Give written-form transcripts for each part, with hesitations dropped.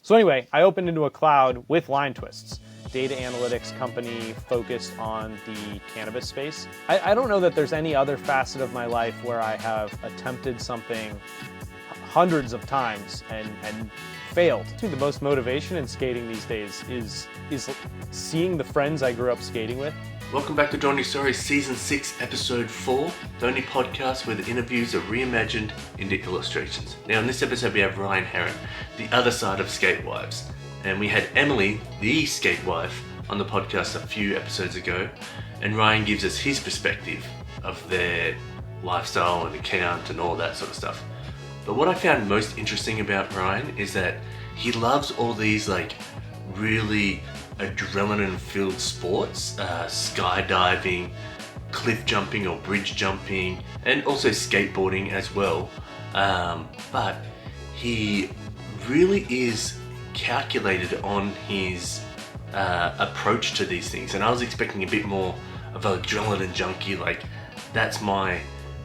So anyway, I opened into a cloud with line twists. Data analytics company focused on the cannabis space. I don't know that there's any other facet of my life where I have attempted something hundreds of times and failed. The most motivation in skating these days is seeing the friends I grew up skating with. Welcome back to Johnny Stories Season 6, Episode 4, the only podcast where the interviews are reimagined into illustrations. Now in this episode we have Ryan Herron, the other side of Skatewives. And we had Emily, the skatewife, on the podcast a few episodes ago. And Ryan gives us his perspective of their lifestyle and account and all that sort of stuff. But what I found most interesting about Ryan is that he loves all these really adrenaline-filled sports, skydiving, cliff jumping or bridge jumping, and also skateboarding as well. But he really is calculated on his approach to these things, and I was expecting a bit more of an adrenaline junkie. That's my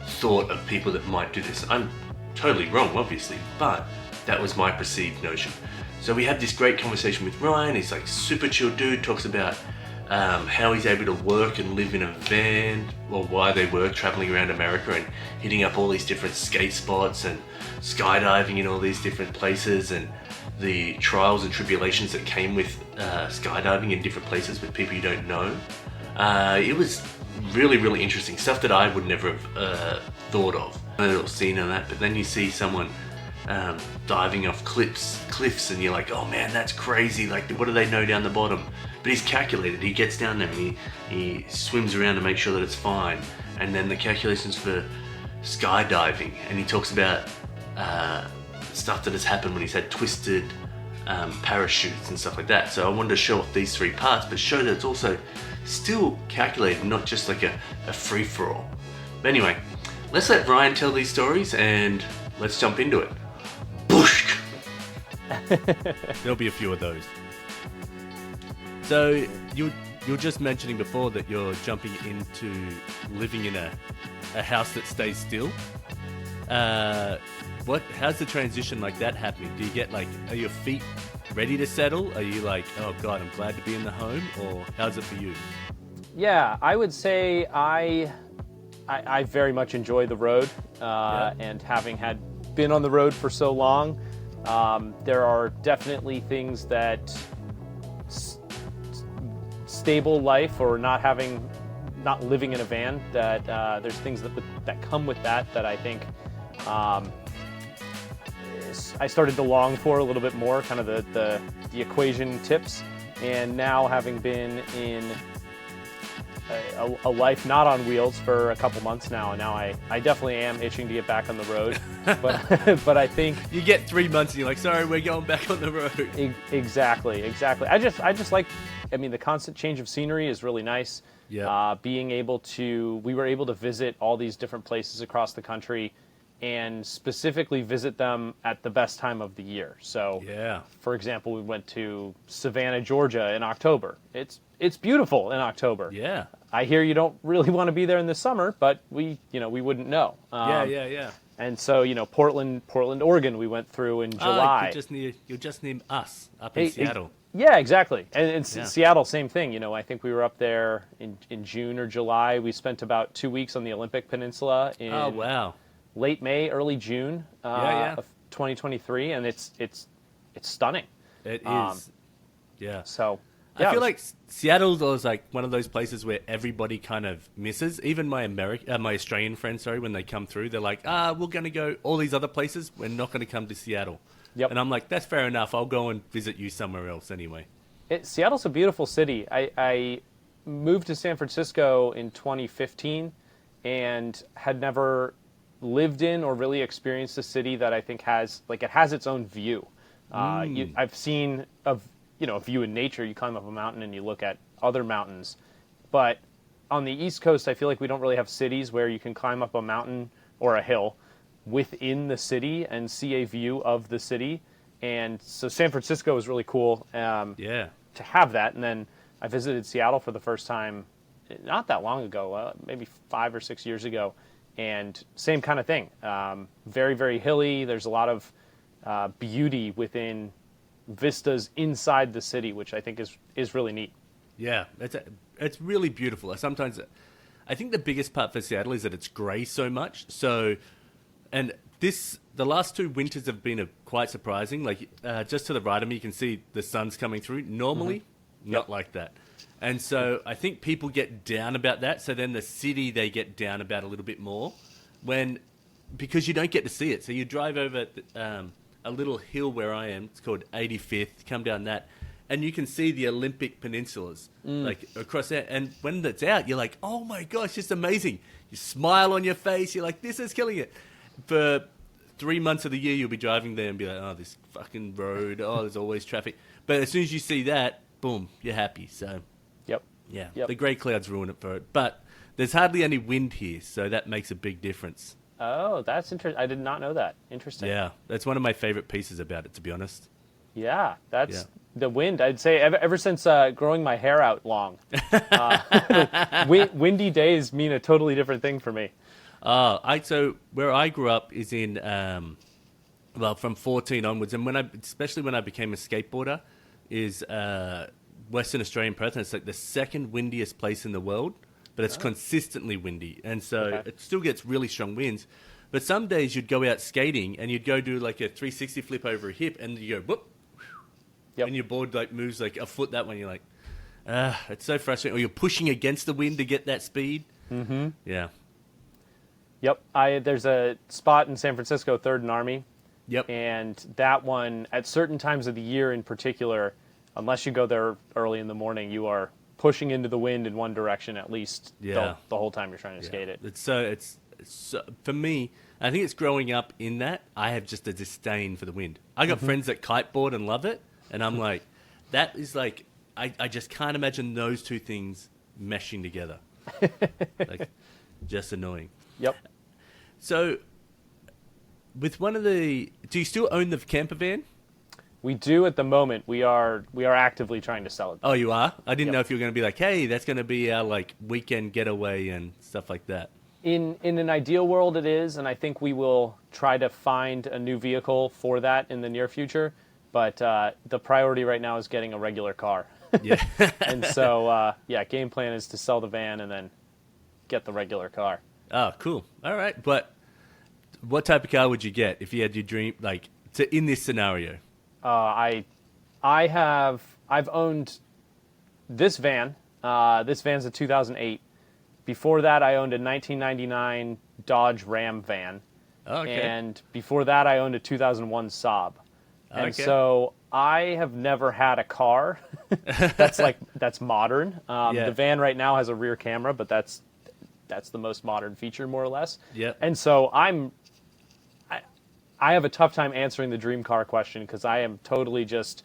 thought of people that might do this. I'm totally wrong, obviously, but that was my perceived notion. So we had this great conversation with Ryan. He's super chill dude, talks about how he's able to work and live in a van, or why they were traveling around America and hitting up all these different skate spots and skydiving in all these different places, and the trials and tribulations that came with skydiving in different places with people you don't know. It was really, really interesting stuff that I would never have thought of or seen on that. But then you see someone diving off cliffs, and you're like, oh man, that's crazy. What do they know down the bottom? But he's calculated. He gets down there and he swims around to make sure that it's fine. And then the calculations for skydiving, and he talks about stuff that has happened when he's had twisted parachutes and stuff like that. So I wanted to show off these three parts, but show that it's also still calculated, not just like a free-for-all. But anyway, let's let Ryan tell these stories and let's jump into it. Boosh! There'll be a few of those. So you were just mentioning before that you're jumping into living in a house that stays still. How's the transition like that happening? Do you get are your feet ready to settle? Are you oh God, I'm glad to be in the home? Or how's it for you? Yeah, I would say I very much enjoy the road, and having been on the road for so long, there are definitely things that stable life, or not living in a van, that there's things that come with that I think I started to long for a little bit more, kind of the equation tips. And now, having been in a life not on wheels for a couple months now, and now I definitely am itching to get back on the road. but I think you get 3 months and you're like, sorry, we're going back on the road. Exactly. I just like, the constant change of scenery is really nice. Yeah. We were able to visit all these different places across the country, and specifically visit them at the best time of the year. So, for example, we went to Savannah, Georgia in October. It's beautiful in October. Yeah. I hear you don't really want to be there in the summer, but we wouldn't know. Yeah. And so, Portland, Oregon, we went through in July. You're just near us up in Seattle. Yeah, exactly. And Seattle, same thing. I think we were up there in June or July. We spent about 2 weeks on the Olympic Peninsula in late May, early June of 2023, and it's stunning. It is. Yeah. So I feel like Seattle was one of those places where everybody kind of misses. Even my Australian friends, when they come through, they're like, we're going to go all these other places. We're not going to come to Seattle. Yep. And I'm like, that's fair enough. I'll go and visit you somewhere else anyway. Seattle's a beautiful city. I moved to San Francisco in 2015 and had never lived in or really experienced a city that I think has its own view. I've seen a view in nature. You climb up a mountain and you look at other mountains, but on the East Coast, I feel like we don't really have cities where you can climb up a mountain or a hill within the city and see a view of the city. And so San Francisco was really cool to have that. And then I visited Seattle for the first time not that long ago, maybe 5 or 6 years ago. And same kind of thing. Very, very hilly. There's a lot of beauty within vistas inside the city, which I think is really neat. Yeah, it's really beautiful. I think the biggest part for Seattle is that it's grey so much. So, and the last 2 winters have been quite surprising. Like just to the right of me, you can see the sun's coming through. Normally, not like that. And so I think people get down about that. So then the city, they get down about a little bit more because you don't get to see it. So you drive over a little hill where I am. It's called 85th. Come down that. And you can see the Olympic peninsulas like across there. And when it's out, you're like, oh my gosh, it's amazing. You smile on your face. You're like, this is killing it. For 3 months of the year, you'll be driving there and be like, oh, this fucking road. Oh, there's always traffic. But as soon as you see that, boom, you're happy. So, yeah, the grey clouds ruin it for it. But there's hardly any wind here, so that makes a big difference. Oh, that's interesting. I did not know that. Interesting. Yeah, that's one of my favorite pieces about it, to be honest. Yeah, that's the wind. I'd say ever since growing my hair out long, windy days mean a totally different thing for me. So where I grew up is in, from 14 onwards, and especially when I became a skateboarder, is Western Australian Perth, and it's like the second windiest place in the world, but it's consistently windy, and so it still gets really strong winds. But some days you'd go out skating and you'd go do like a 360 flip over a hip, and you go whoop, and your board like moves like a foot that way. And you're like, it's so frustrating. Or you're pushing against the wind to get that speed. Mm-hmm. Yeah. Yep. There's a spot in San Francisco, 3rd and Army. Yep. And that one, at certain times of the year in particular, unless you go there early in the morning, you are pushing into the wind in one direction at least the whole time you're trying to skate it. It's so, for me, I think it's growing up in that I have just a disdain for the wind. I got friends that kiteboard and love it, and I'm like, that is like, I just can't imagine those two things meshing together. Like, just annoying. Yep. So, with do you still own the camper van? We do at the moment. We are actively trying to sell it. Oh, you are? I didn't know if you were going to be like, hey, that's going to be our like weekend getaway and stuff like that. In an ideal world, it is, and I think we will try to find a new vehicle for that in the near future. But the priority right now is getting a regular car. Yeah. And so, game plan is to sell the van and then get the regular car. Oh, cool. All right. But what type of car would you get if you had your dream, like, in this scenario? I've owned this van. This van's a 2008. Before that, I owned a 1999 Dodge Ram van. Okay. And before that, I owned a 2001 Saab. And so I have never had a car that's modern. The van right now has a rear camera, but that's the most modern feature, more or less. Yeah. And so I have a tough time answering the dream car question because I am totally just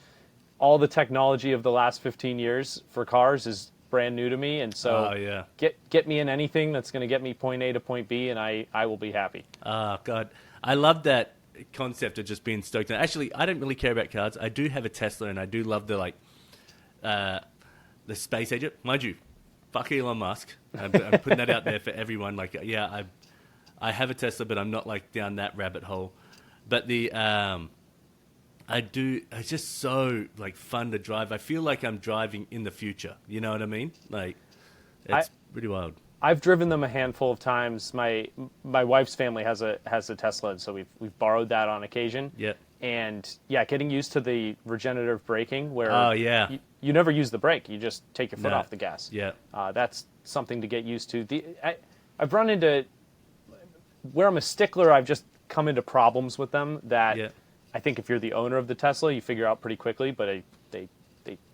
all the technology of the last 15 years for cars is brand new to me, and so get me in anything that's going to get me point A to point B, and I will be happy. God, I love that concept of just being stoked. And actually, I don't really care about cars. I do have a Tesla, and I do love the space age. Mind you, fuck Elon Musk. I'm putting that out there for everyone. Like, yeah, I have a Tesla, but I'm not like down that rabbit hole. But it's just so like fun to drive. I feel like I'm driving in the future. You know what I mean? Like, it's pretty wild. I've driven them a handful of times. My wife's family has a Tesla, and so we've borrowed that on occasion. Yeah. And getting used to the regenerative braking where you never use the brake. You just take your foot off the gas. Yeah. That's something to get used to. I've run into where I'm a stickler. I've just come into problems with them that I think if you're the owner of the Tesla, you figure out pretty quickly. But they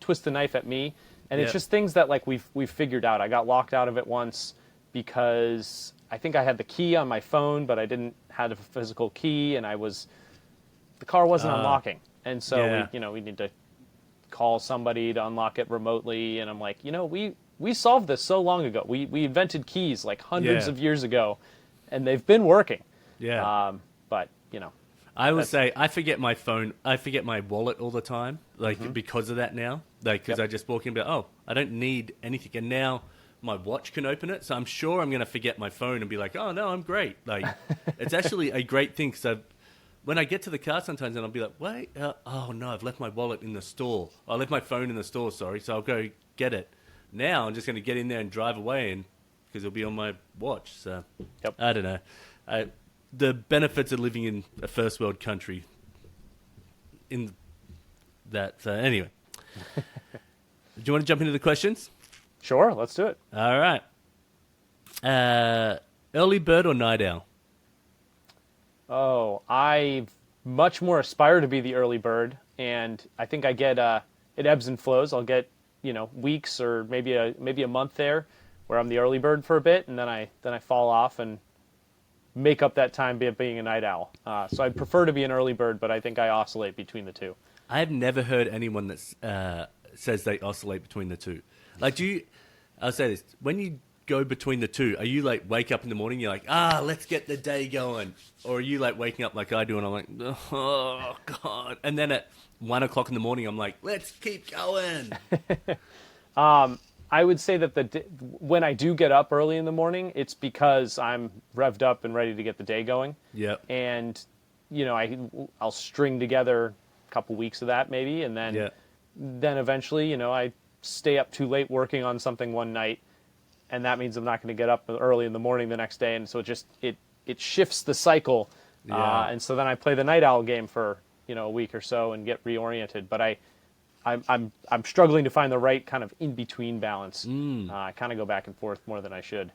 twist the knife at me, and it's just things that like we've figured out. I got locked out of it once because I think I had the key on my phone, but I didn't have a physical key, and the car wasn't unlocking, and so we need to call somebody to unlock it remotely. And I'm like, we solved this so long ago. We invented keys like hundreds of years ago, and they've been working. Yeah. But I would say I forget my phone. I forget my wallet all the time, like because of that now. Like because I just walk in and be like, oh, I don't need anything, and now my watch can open it. So I'm sure I'm going to forget my phone and be like, oh no, I'm great. Like it's actually a great thing because when I get to the car sometimes, and I'll be like, wait, oh no, I've left my wallet in the store. I left my phone in the store, sorry, so I'll go get it. Now I'm just going to get in there and drive away, and because it'll be on my watch. So Yep. I don't know. The benefits of living in a first world country. In that, anyway. Do you want to jump into the questions? Sure, let's do it. All right. Early bird or night owl? Oh, I much more aspire to be the early bird, and I think I get it ebbs and flows. I'll get weeks or maybe a month there where I'm the early bird for a bit, and then I fall off and make up that time being a night owl. So I prefer to be an early bird, but I think I oscillate between the two. I've never heard anyone that says they oscillate between the two. Like, I'll say this, when you go between the two, are you like wake up in the morning, you're like, let's get the day going? Or are you like waking up like I do and I'm like, oh God. And then at 1 o'clock in the morning, I'm like, let's keep going. I would say that when I do get up early in the morning, it's because I'm revved up and ready to get the day going. Yep. And, I'll string together a couple weeks of that maybe, and then eventually, I stay up too late working on something one night, and that means I'm not going to get up early in the morning the next day, and so it shifts the cycle. Yeah. And so then I play the night owl game for a week or so and get reoriented. But I'm struggling to find the right kind of in between balance. I kind of go back and forth more than I should.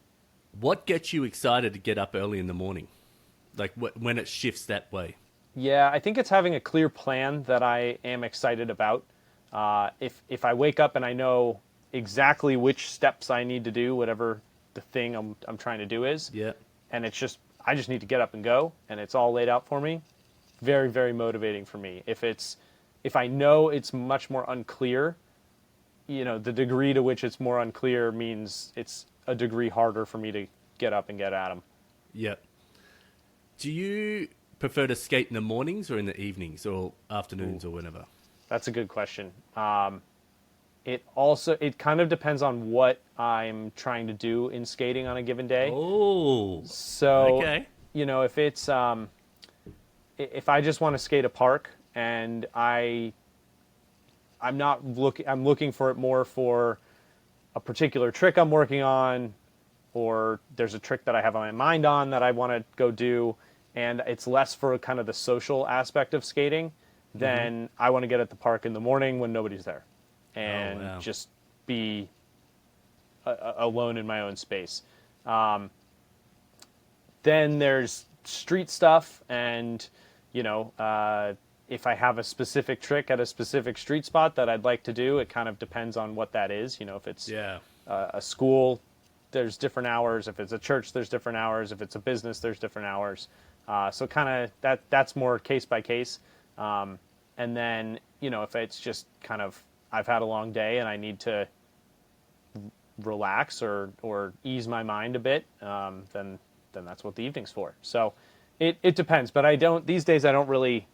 What gets you excited to get up early in the morning? Like when it shifts that way? Yeah, I think it's having a clear plan that I am excited about. If I wake up and I know exactly which steps I need to do, whatever the thing I'm trying to do is, Yeah. and I just need to get up and go, and it's all laid out for me, very, very motivating for me. If I know it's much more unclear, the degree to which it's more unclear means it's a degree harder for me to get up and get at them. Yep. Do you prefer to skate in the mornings or in the evenings or afternoons or whenever? That's a good question. It kind of depends on what I'm trying to do in skating on a given day. Oh, So, okay. If it's if I just want to skate a park and I'm looking for it more for a particular trick I'm working on, or there's a trick that I have on my mind on that I want to go do, and it's less for kind of the social aspect of skating, then I want to get at the park in the morning when nobody's there and just be alone in my own space. Then there's street stuff, and if I have a specific trick at a specific street spot that I'd like to do, it kind of depends on what that is. If it's a school, there's different hours. If it's a church, there's different hours. If it's a business, there's different hours. So kind of that's more case by case. And then, if it's just kind of I've had a long day and I need to relax or ease my mind a bit, then that's what the evening's for. So it depends. But these days I don't really,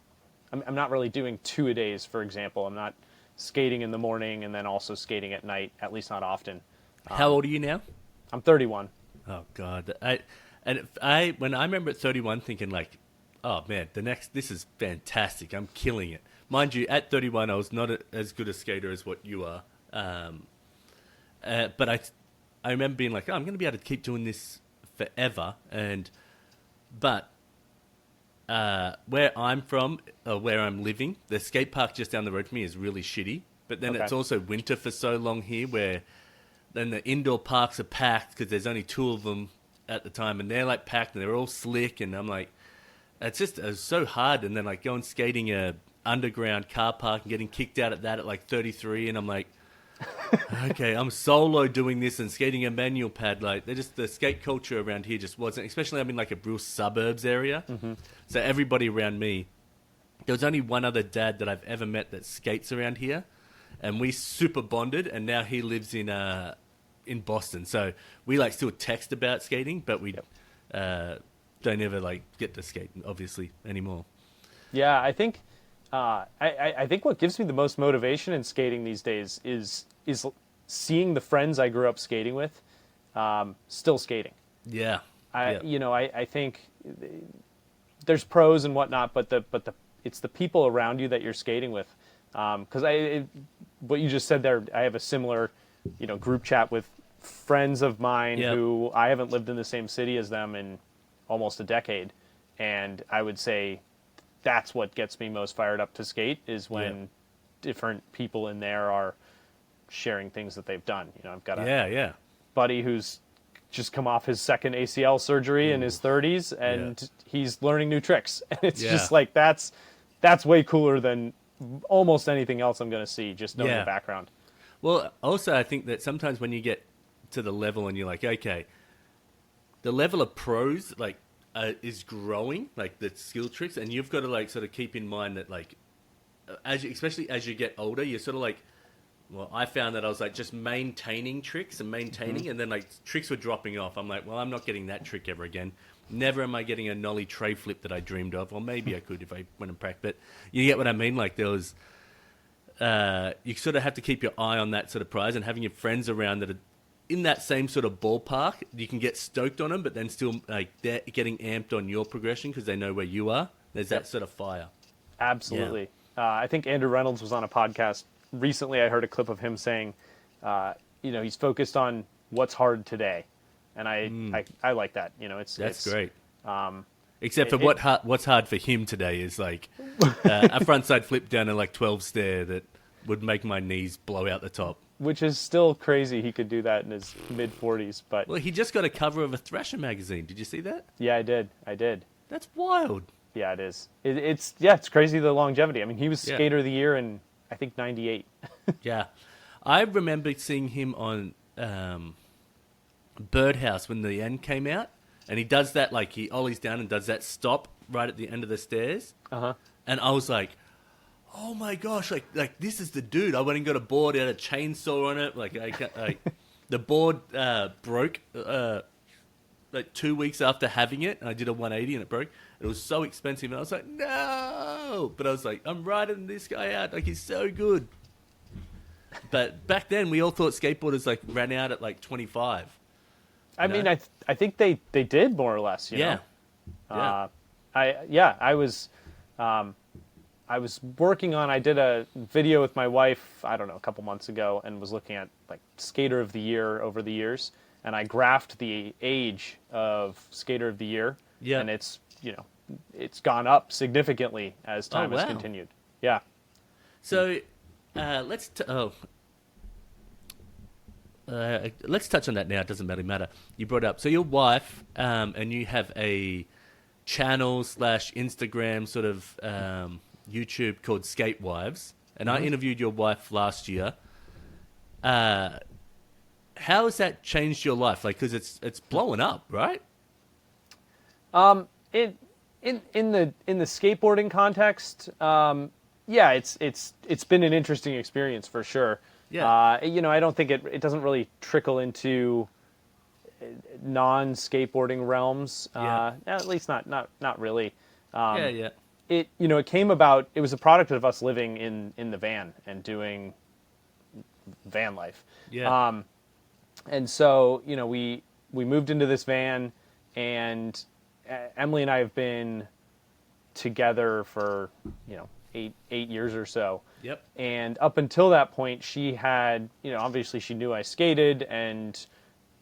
I'm not really doing 2-a-days, for example. I'm not skating in the morning and then also skating at night, at least not often. How old are you now? I'm 31. Oh God. When I remember at 31 thinking like, oh man, this is fantastic. I'm killing it. Mind you, at 31, I was not as good a skater as what you are. But I remember being like, I'm going to be able to keep doing this forever. But where I'm from, where I'm living, the skate park just down the road from me is really shitty. But then it's also winter for so long here where then the indoor parks are packed because there's only 2 of them at the time. And they're like packed and they're all slick. And I'm like, it's so hard. And then like going skating a underground car park and getting kicked out at that at like 33. And I'm like, okay, I'm solo doing this and skating a manual pad. Like the skate culture around here just wasn't, especially I'm in like a real suburbs area. Mm-hmm. So everybody around me, there was only one other dad that I've ever met that skates around here, and we super bonded. And now he lives in Boston, so we like still text about skating, but we don't ever like get to skate obviously anymore. Yeah, I think I think what gives me the most motivation in skating these days is seeing the friends I grew up skating with still skating. Yeah. I think there's pros and whatnot, but it's the people around you that you're skating with. Because what you just said there, I have a similar, group chat with friends of mine who I haven't lived in the same city as them in almost a decade, and I would say that's what gets me most fired up to skate is when different people in there are sharing things that they've done. I've got a buddy who's just come off his second ACL surgery in his 30s, and he's learning new tricks. And it's just like that's way cooler than almost anything else I'm going to see, just knowing the background. Well, also, I think that sometimes when you get to the level and you're like, okay, the level of pros, like, is growing, like the skill tricks, and you've got to, like, sort of keep in mind that, like, especially as you get older, you're sort of like, well, I found that I was, like, just maintaining tricks and and then, like, tricks were dropping off. I'm like, well, I'm not getting that trick ever again. Never am I getting a nollie tray flip that I dreamed of. Or maybe I could if I went and practiced. But you get what I mean? Like, there was... you sort of have to keep your eye on that sort of prize, and having your friends around that are in that same sort of ballpark, you can get stoked on them, but then still, like, they're getting amped on your progression because they know where you are. There's that sort of fire. Absolutely. Yeah. I think Andrew Reynolds was on a podcast recently. I heard a clip of him saying, he's focused on what's hard today. And I like that. It's great. Except for what's hard for him today is like a frontside flip down a like 12 stair that would make my knees blow out the top. Which is still crazy. He could do that in his mid 40s, but well, he just got a cover of a Thrasher magazine. Did you see that? Yeah, I did. That's wild. Yeah, it is. It's crazy, the longevity. I mean, he was Skater of the Year in I think 98. Yeah, I remember seeing him on Birdhouse when the end came out, and he does that, like, he ollies down and does that stop right at the end of the stairs. And I was like, oh my gosh, like this is the dude. I went and got a board, it had a chainsaw on it. Like the board broke like 2 weeks after having it, and I did a 180 and it broke. It was so expensive, and I was like, no. But I was like, I'm riding this guy out. Like, he's so good. But back then, we all thought skateboarders like ran out at like 25. I mean, I think they did more or less. You know? I was working on. I did a video with my wife, I don't know, a couple months ago, and was looking at like Skater of the Year over the years, and I graphed the age of Skater of the Year. Yeah, and it's gone up significantly as time has continued. Yeah. So let's touch on that now. It doesn't really matter. You brought up, so your wife, and you have a channel / Instagram sort of YouTube called Skate Wives, and I interviewed your wife last year. How has that changed your life? Like, because it's blowing up, right? In the skateboarding context, yeah, it's been an interesting experience for sure. Yeah. I don't think it doesn't really trickle into non-skateboarding realms. At least not really. It came about. It was a product of us living in the van and doing van life. Yeah. And so we moved into this van, and Emily and I have been together for 8 years or so. Yep. And up until that point, she had obviously she knew I skated, and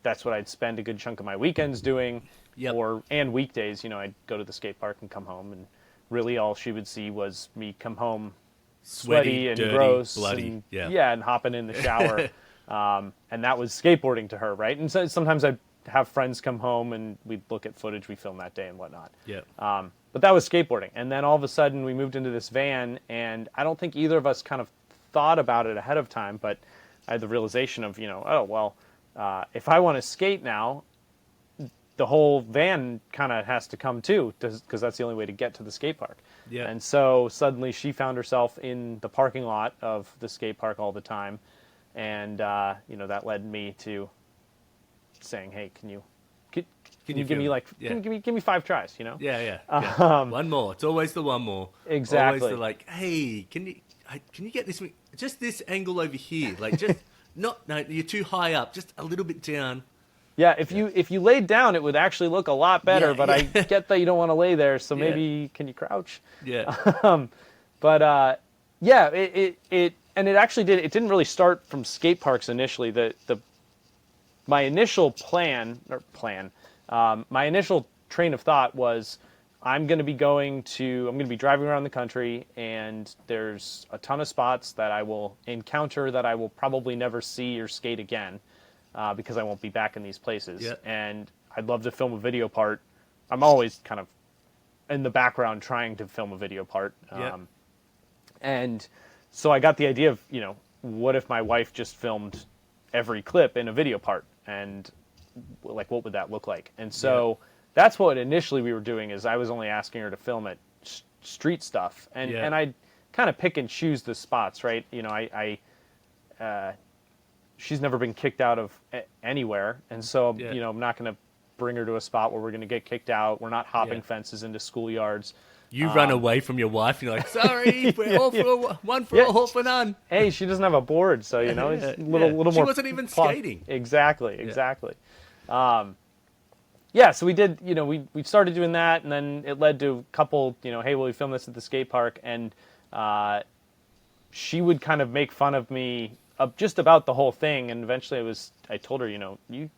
that's what I'd spend a good chunk of my weekends doing. Yep. And weekdays, I'd go to the skate park and come home, and really all she would see was me come home sweaty and dirty, gross, bloody, and hopping in the shower. And that was skateboarding to her, right? And so sometimes I'd have friends come home and we'd look at footage we filmed that day and whatnot. Yeah. But that was skateboarding. And then all of a sudden we moved into this van, and I don't think either of us kind of thought about it ahead of time, but I had the realization of, if I want to skate now, the whole van kind of has to come too, because that's the only way to get to the skate park. Yeah. And so suddenly she found herself in the parking lot of the skate park all the time. And, that led me to saying, hey, can you give me give me 5 tries, Yeah. One more. It's always the one more. Exactly. Always the like, hey, can you get this, just this angle over here? Like, just, no, you're too high up, just a little bit down. Yeah, if you laid down, it would actually look a lot better. Yeah, but yeah. I get that you don't want to lay there, so maybe can you crouch? Yeah. Yeah, it and it actually did. It didn't really start from skate parks initially. My initial my initial train of thought was, I'm going to be driving around the country, and there's a ton of spots that I will encounter that I will probably never see or skate again, because I won't be back in these places. Yeah. And I'd love to film a video part. I'm always kind of in the background trying to film a video part. Yeah. And so I got the idea of, what if my wife just filmed every clip in a video part, and like, what would that look like? And so that's what initially we were doing, is I was only asking her to film it street stuff, and I kind of pick and choose the spots, right? She's never been kicked out of anywhere, and so I'm not going to bring her to a spot where we're going to get kicked out. We're not hopping fences into schoolyards. You run away from your wife, and you're like, sorry, we're all for one for all for none. Hey, she doesn't have a board, so it's a little more. She wasn't even skating. Exactly. So we did. We started doing that, and then it led to a couple. Hey, will we film this at the skate park? And she would kind of make fun of me just about the whole thing, and eventually I told her, you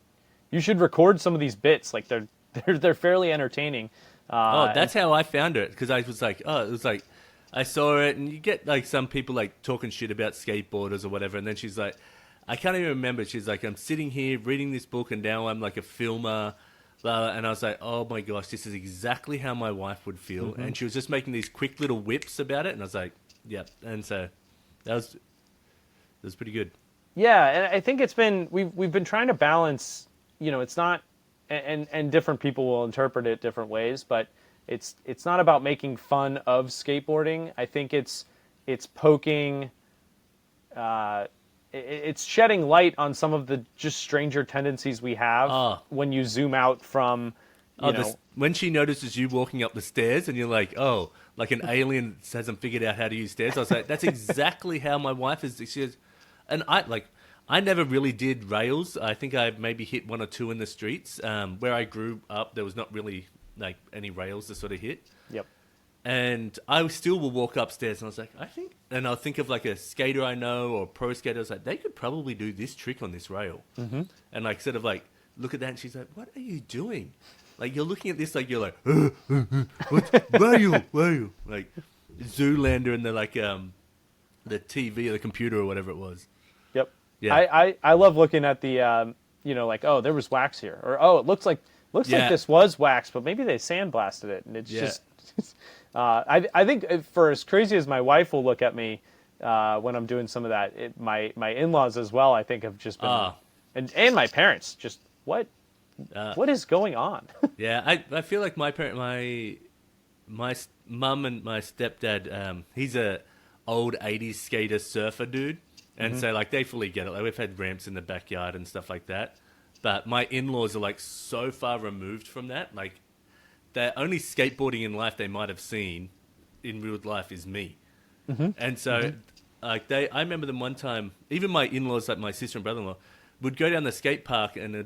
should record some of these bits. Like they're fairly entertaining. That's how I found it, because I was like, it was like, I saw it, and you get like some people like talking shit about skateboarders or whatever, and then she's like, I can't even remember. She's like, I'm sitting here reading this book, and now I'm like a filmer, blah, and I was like, oh my gosh, this is exactly how my wife would feel, and she was just making these quick little whips about it, and I was like, yep, and so that was pretty good. Yeah, and I think we've been trying to balance. It's not. And different people will interpret it different ways, but it's not about making fun of skateboarding. I think it's poking, it's shedding light on some of the just stranger tendencies we have when you zoom out from, when she notices you walking up the stairs, and you're like, oh, like an alien hasn't figured out how to use stairs. I was like, that's exactly how my wife is. She is, and I never really did rails. I think I maybe hit one or two in the streets. Where I grew up, there was not really like any rails to sort of hit. Yep. And I still will walk upstairs, and I was like, I'll think of like a skater I know or pro skater. I was like, they could probably do this trick on this rail. Mm-hmm. And like sort of like look at that, and she's like, what are you doing? Like you're looking at this, like you're like, what's rail? Like Zoolander and the TV or the computer or whatever it was. Yep. Yeah. I love looking at the like, oh, there was wax here, or oh, it looks like this was wax, but maybe they sandblasted it, and it's just. I think for as crazy as my wife will look at me when I'm doing some of that, my in-laws as well, I think have just been, and my parents just what is going on? Yeah, I feel like my mum and my stepdad, he's a old 80s skater surfer dude. And so, like, they fully get it. Like, we've had ramps in the backyard and stuff like that. But my in-laws are, like, so far removed from that. Like, the only skateboarding in life they might have seen in real life is me. Mm-hmm. And so, like, I remember them one time, even my in-laws, like my sister and brother-in-law, would go down the skate park, and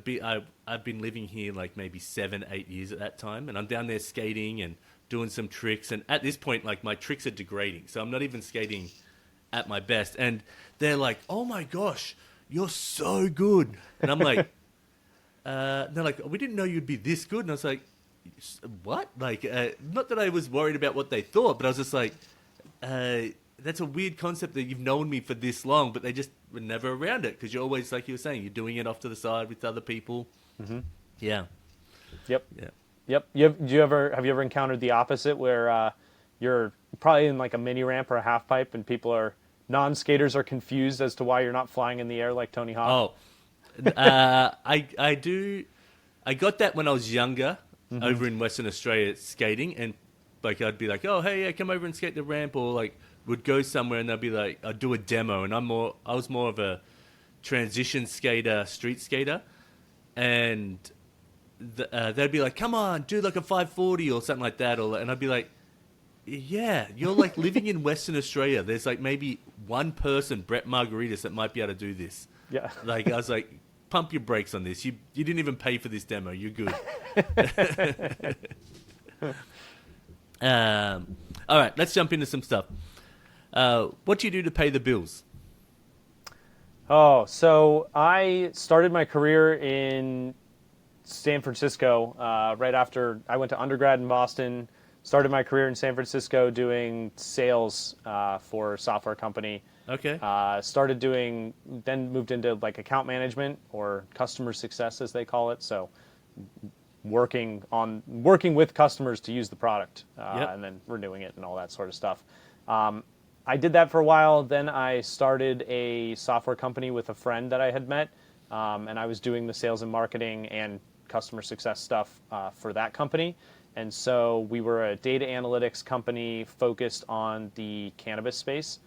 I've been living here, like, maybe 7-8 years at that time. And I'm down there skating and doing some tricks. And at this point, like, my tricks are degrading. So I'm not even skating at my best, and they're like, oh my gosh, you're so good. And I'm like, they're like, we didn't know you'd be this good. And I was like, what? Like, not that I was worried about what they thought, but I was just like, that's a weird concept that you've known me for this long, but they just were never around it, because you're always, like you were saying, you're doing it off to the side with other people. Mm-hmm. Yeah. Yep. Yeah. Yep. Have you ever encountered the opposite, where you're probably in like a mini ramp or a half pipe, and non-skaters are confused as to why you're not flying in the air like Tony Hawk? Oh, I do. I got that when I was younger, over in Western Australia skating, and like I'd be like, oh hey, yeah, come over and skate the ramp, or like would go somewhere and they'd be like, I'd do a demo, and I was more of a transition skater, street skater, and they'd be like, come on, do like a 540 or something like that, and I'd be like, yeah, you're like living in Western Australia. There's like maybe one person, Brett Margaritas, that might be able to do this. Yeah. Like, I was like, pump your brakes on this. You didn't even pay for this demo. You're good. All right, let's jump into some stuff. What do you do to pay the bills? Oh, so I started my career in San Francisco right after I went to undergrad in Boston. Started my career in San Francisco doing sales for a software company. Okay. Then moved into like account management or customer success as they call it. So working with customers to use the product and then renewing it and all that sort of stuff. I did that for a while. Then I started a software company with a friend that I had met, and I was doing the sales and marketing and customer success stuff for that company. And so we were a data analytics company focused on the cannabis space.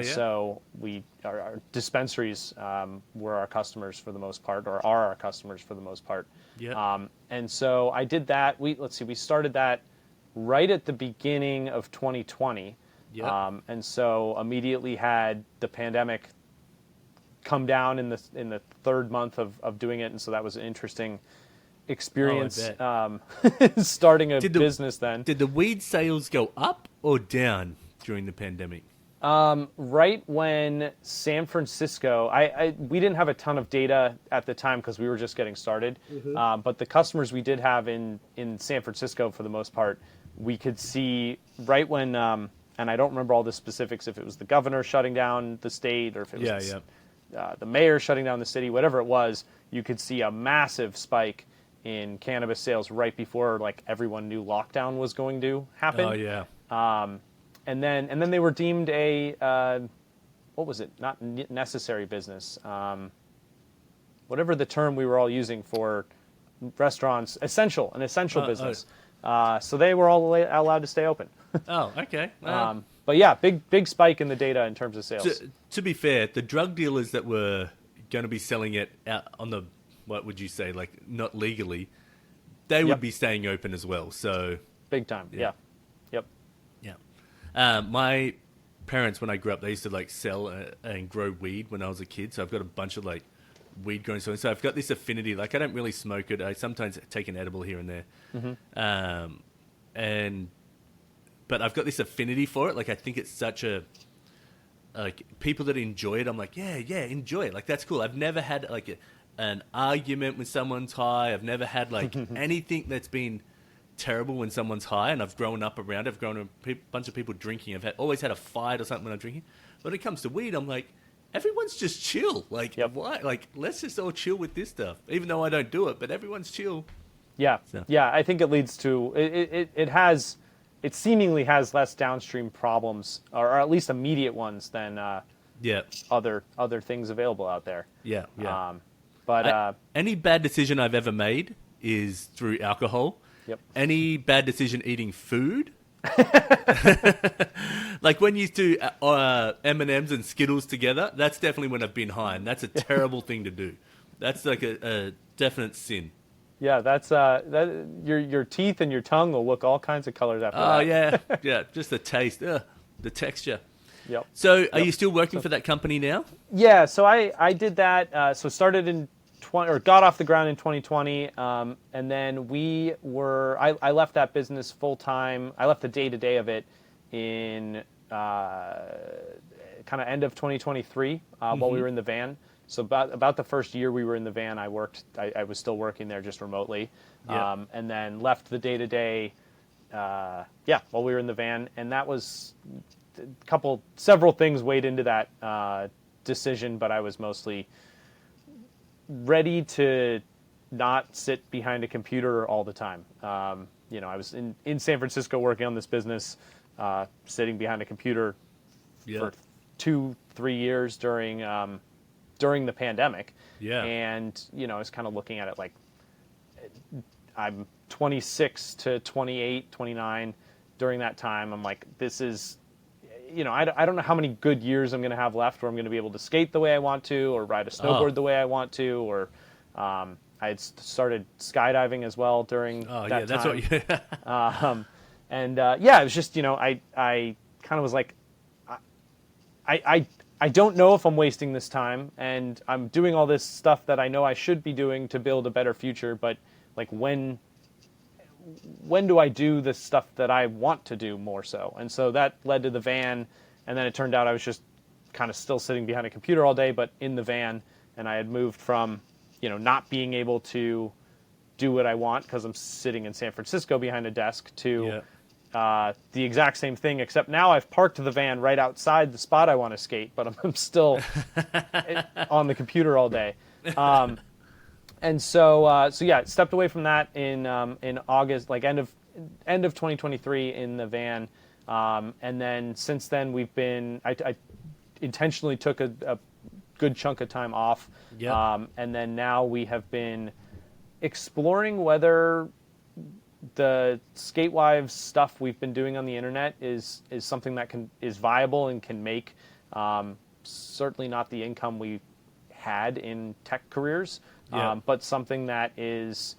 So our dispensaries were our customers for the most part, or are our customers for the most part. Yeah. And so I did that. We started that right at the beginning of 2020. Yeah. And so immediately had the pandemic come down in the third month of doing it, and so that was an interesting experience. Starting a business then. Did the weed sales go up or down during the pandemic? Right when San Francisco, we didn't have a ton of data at the time because we were just getting started. But the customers we did have in San Francisco, for the most part, we could see right when, and I don't remember all the specifics, if it was the governor shutting down the state or if it was the mayor shutting down the city, whatever it was, you could see a massive spike in cannabis sales right before like everyone knew lockdown was going to happen. Oh yeah. And then they were deemed a what was it? Not necessary business. Whatever the term we were all using for restaurants, an essential business. So they were all allowed to stay open. Oh, okay. But yeah, big spike in the data in terms of sales. To be fair, the drug dealers that were going to be selling it out on the, what would you say, like not legally, they would be staying open as well. So big time. Yeah. Yep. Yeah. My parents, when I grew up, they used to like sell and grow weed when I was a kid. So I've got a bunch of like weed growing. So I've got this affinity. Like I don't really smoke it. I sometimes take an edible here and there. But I've got this affinity for it. Like I think it's such a, like people that enjoy it, I'm like, yeah, enjoy it. Like that's cool. I've never had like an argument when someone's high. I've never had like anything that's been terrible when someone's high, and I've grown up around it. I've grown a bunch of people drinking. I've always had a fight or something when I'm drinking. But when it comes to weed, I'm like, everyone's just chill. Like, why? Like, let's just all chill with this stuff. Even though I don't do it, but everyone's chill. Yeah, So. yeah. I think it leads to it seemingly has less downstream problems, or at least immediate ones, than other things available out there. Yeah. But any bad decision I've ever made is through alcohol. Yep. Any bad decision eating food. Like when you do M&Ms and Skittles together, that's definitely when I've been high, and that's a terrible thing to do. That's like a definite sin. Yeah, that's your teeth and your tongue will look all kinds of colors after that. Oh yeah, just the taste, the texture. Yep. So, are you still working for that company now? Yeah, so I did that. So started in got off the ground in 2020, and then I left that business full time. I left the day-to-day of it in kind of end of 2023 while we were in the van. So about the first year we were in the van, I was still working there just remotely, and then left the day-to-day while we were in the van, and that was several things weighed into that decision, but I was mostly ready to not sit behind a computer all the time. I was in San Francisco working on this business, sitting behind a computer for 2-3 years during the pandemic. Yeah. And, I was kind of looking at it like I'm 26 to 28, 29 during that time. I'm like, this is, I don't know how many good years I'm going to have left where I'm going to be able to skate the way I want to, or ride a snowboard the way I want to, or I had started skydiving as well during that that's time. What it was just, I kind of was like, I I don't know if I'm wasting this time, and I'm doing all this stuff that I know I should be doing to build a better future, but like when do I do the stuff that I want to do more so? And so that led to the van, and then it turned out I was just kind of still sitting behind a computer all day, but in the van, and I had moved from, not being able to do what I want because I'm sitting in San Francisco behind a desk to the exact same thing, except now I've parked the van right outside the spot I want to skate, but I'm still on the computer all day. And so yeah, stepped away from that in August, like end of 2023 in the van, and then since then we've been. I intentionally took a good chunk of time off, and then now we have been exploring whether the Skatewives stuff we've been doing on the internet is something that is viable and can make certainly not the income we had in tech careers, but something that is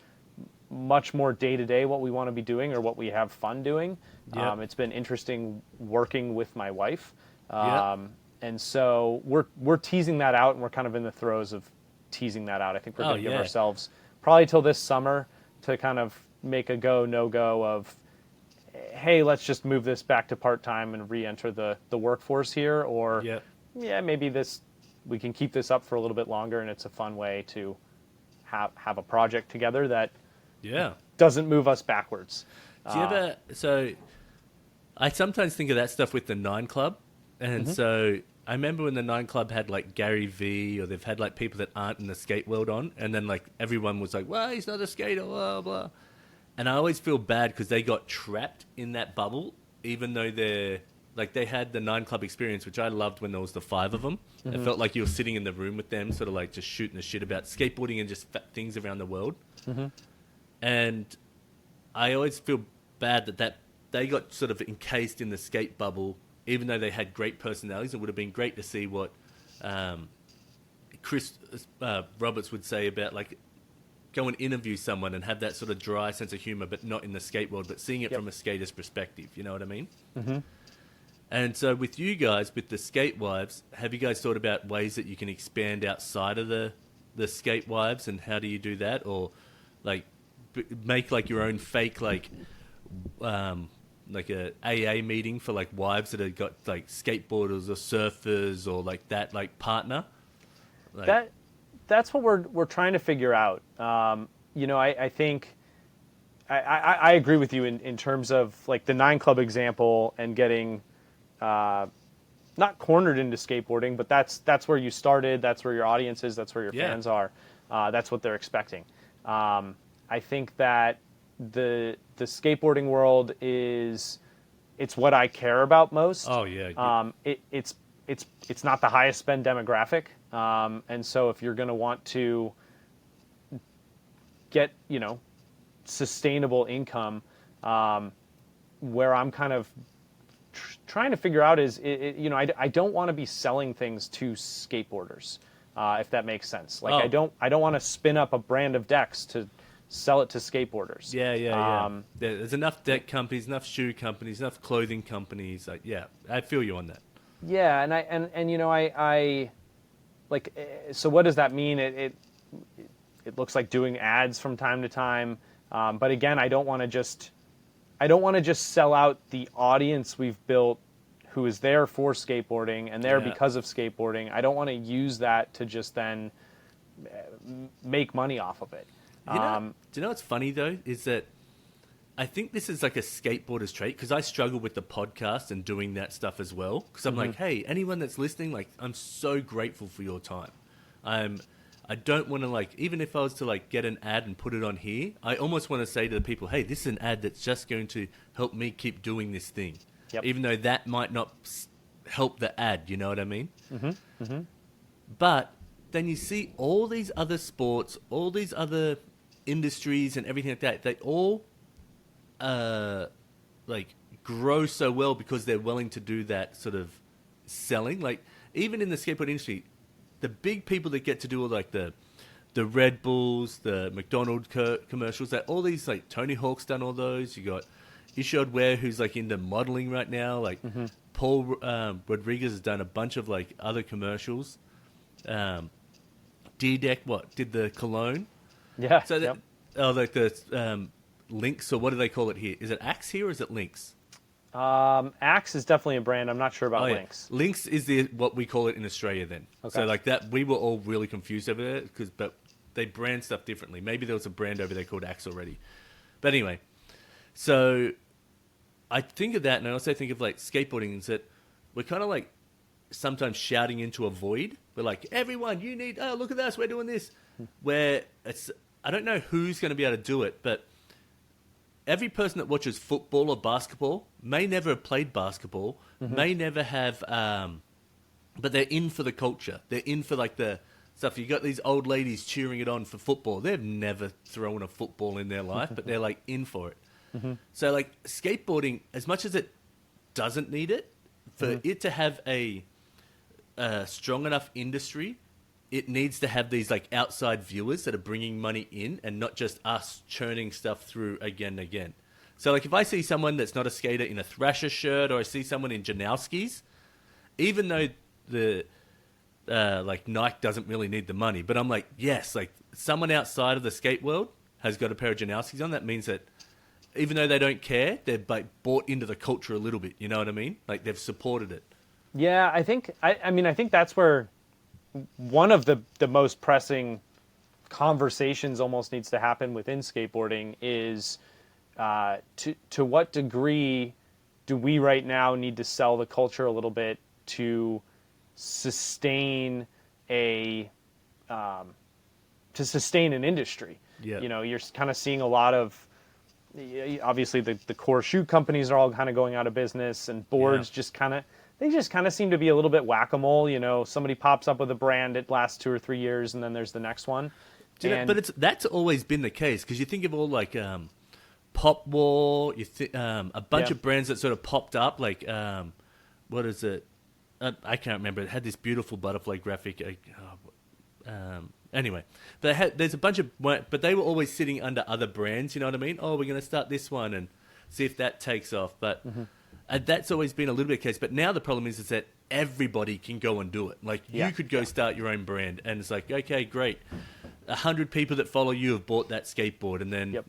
much more day-to-day what we want to be doing or what we have fun doing. It's been interesting working with my wife, and so we're teasing that out, and we're kind of in the throes of teasing that out. I think we're going to give ourselves probably till this summer to kind of make a go, no-go of, hey, let's just move this back to part-time and re-enter the workforce here, or maybe we can keep this up for a little bit longer, and it's a fun way to have a project together that doesn't move us backwards. Do you ever, so I sometimes think of that stuff with the Nine Club, and so I remember when the Nine Club had like Gary V, or they've had like people that aren't in the skate world on, and then like everyone was like, well, he's not a skater, blah, blah. And I always feel bad because they got trapped in that bubble, even though they had the Nine Club experience, which I loved when there was the 5 of them. It felt like you were sitting in the room with them, sort of like just shooting the shit about skateboarding and just things around the world. And I always feel bad that they got sort of encased in the skate bubble, even though they had great personalities. It would have been great to see what Chris Roberts would say about like go and interview someone and have that sort of dry sense of humor, but not in the skate world, but seeing it from a skater's perspective. You know what I mean? And so with you guys, with the Skatewives, have you guys thought about ways that you can expand outside of the Skatewives, and how do you do that? Or like make like your own fake like a AA meeting for like wives that have got like skateboarders or surfers or like that like partner? Like, that's what we're trying to figure out. I think I agree with you in terms of like the Nine Club example and getting not cornered into skateboarding, but that's where you started. That's where your audience is. That's where your fans are. That's what they're expecting. I think that the skateboarding world it's what I care about most. It's not the highest spend demographic, and so if you're going to want to get sustainable income, where I'm kind of trying to figure out is I don't want to be selling things to skateboarders, if that makes sense. Like I don't want to spin up a brand of decks to sell it to skateboarders. There's enough deck companies, enough shoe companies, enough clothing companies. Like, I feel you on that. Yeah, and I like. So what does that mean? It looks like doing ads from time to time. But again, I don't want to just sell out the audience we've built, who is there for skateboarding and there because of skateboarding. I don't want to use that to just then make money off of it. Do you know what's funny though? Is that I think this is like a skateboarder's trait, because I struggle with the podcast and doing that stuff as well. Because I'm like, hey, anyone that's listening, like, I'm so grateful for your time. I don't want to, like, even if I was to like get an ad and put it on here, I almost want to say to the people, hey, this is an ad that's just going to help me keep doing this thing. Even though that might not help the ad, you know what I mean? But then you see all these other sports, all these other industries and everything like that, they all like grow so well because they're willing to do that sort of selling. Like even in the skateboard industry, the big people that get to do all like the Red Bulls, the McDonald's commercials, that all these, like Tony Hawk's done all those. You got Ishod Ware, who's like into modeling right now, like Paul Rodriguez has done a bunch of like other commercials. D-Deck, did the cologne? Yeah. So like the Lynx, or what do they call it here? Is it Axe here, or is it Lynx? Axe is definitely a brand. I'm not sure about Lynx. Lynx is what we call it in Australia then. Okay. So like that, we were all really confused over there but they brand stuff differently. Maybe there was a brand over there called Axe already. But anyway, so I think of that, and I also think of like skateboarding, is that we're kind of like sometimes shouting into a void. We're like, everyone, you need, look at us, we're doing this. Where I don't know who's going to be able to do it, but every person that watches football or basketball may never have played basketball, may never have, but they're in for the culture. They're in for like the stuff. You got these old ladies cheering it on for football. They've never thrown a football in their life, but they're like in for it. So like skateboarding, as much as it doesn't need it, for it to have a strong enough industry, it needs to have these like outside viewers that are bringing money in, and not just us churning stuff through again and again. So like if I see someone that's not a skater in a Thrasher shirt, or I see someone in Janowski's, even though the like Nike doesn't really need the money, but I'm like, yes, like someone outside of the skate world has got a pair of Janowski's on. That means that even though they don't care, they've like bought into the culture a little bit. You know what I mean? Like they've supported it. Yeah, I think that's where one of the most pressing conversations almost needs to happen within skateboarding is to what degree do we right now need to sell the culture a little bit to sustain an industry. Yeah. You know, you're kind of seeing a lot of, obviously the core shoe companies are all kind of going out of business, and boards just kind of seem to be a little bit whack-a-mole. You know, somebody pops up with a brand, it lasts 2 or 3 years, and then there's the next one. But that's always been the case, because you think of all like Pop War, a bunch of brands that sort of popped up, like what is it? I can't remember. It had this beautiful butterfly graphic. Anyway, there's a bunch of, but they were always sitting under other brands. You know what I mean? Oh, we're going to start this one and see if that takes off. But that's always been a little bit the case. But now the problem is that everybody can go and do it. Like you could go start your own brand, and it's like, okay, great. 100 people that follow you have bought that skateboard, and then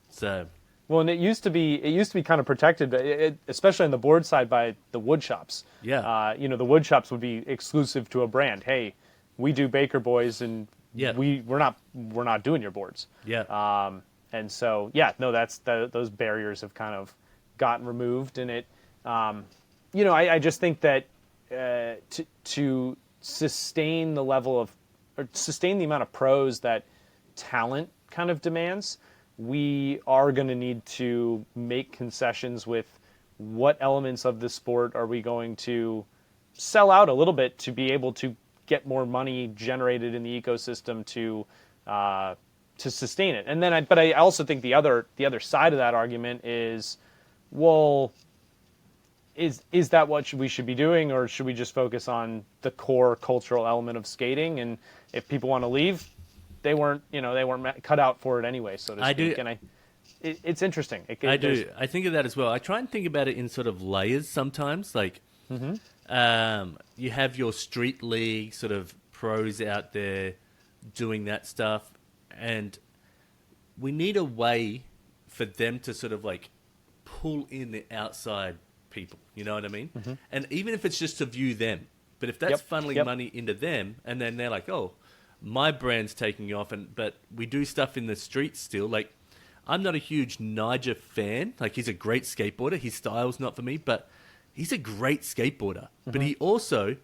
so. Well, and it used to be kind of protected, especially on the board side, by the wood shops. Yeah. You know, the wood shops would be exclusive to a brand. Hey, we do Baker Boys, and we're not doing your boards. Yeah. And so those barriers have kind of gotten removed, and it, you know, I just think that to sustain the level of, or sustain the amount of pros that talent kind of demands, we are going to need to make concessions with what elements of the sport are we going to sell out a little bit to be able to get more money generated in the ecosystem to sustain it. And then, but I also think the other side of that argument is, well, is that what we should be doing, or should we just focus on the core cultural element of skating? And if people want to leave, they weren't cut out for it anyway, so to speak. And it's interesting. I do. I think of that as well. I try and think about it in sort of layers sometimes. Like, you have your street league sort of pros out there doing that stuff, and we need a way for them to sort of like pull in the outside people. You know what I mean? And even if it's just to view them, but if that's funneling money into them, and then they're like, oh, my brand's taking off, but we do stuff in the streets still. Like, I'm not a huge Nigel fan. Like, he's a great skateboarder. His style's not for me, but he's a great skateboarder. But he also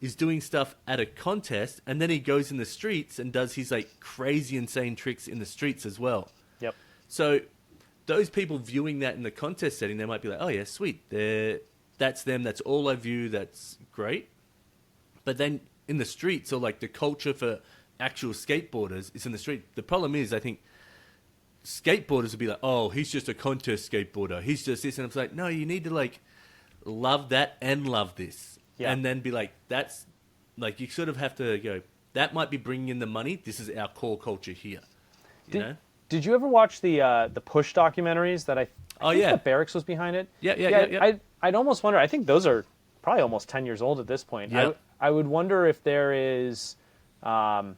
is doing stuff at a contest, and then he goes in the streets and does his like crazy, insane tricks in the streets as well. Yep. So those people viewing that in the contest setting, they might be like, oh yeah, sweet. That's them. That's all I view. That's great. But then in the streets, or like the culture for actual skateboarders is in the street. The problem is, I think skateboarders would be like, oh, he's just a contest skateboarder. He's just this. And I'm like, no, you need to like love that and love this. Yeah. And then be like, that's like, you sort of have to go, that might be bringing in the money. This is our core culture here. You know? Did you ever watch the Push documentaries that Oh, I think yeah. the barracks was behind it. Yeah. I'd almost wonder. I think those are probably almost 10 years old at this point. Yeah. I would wonder if there is an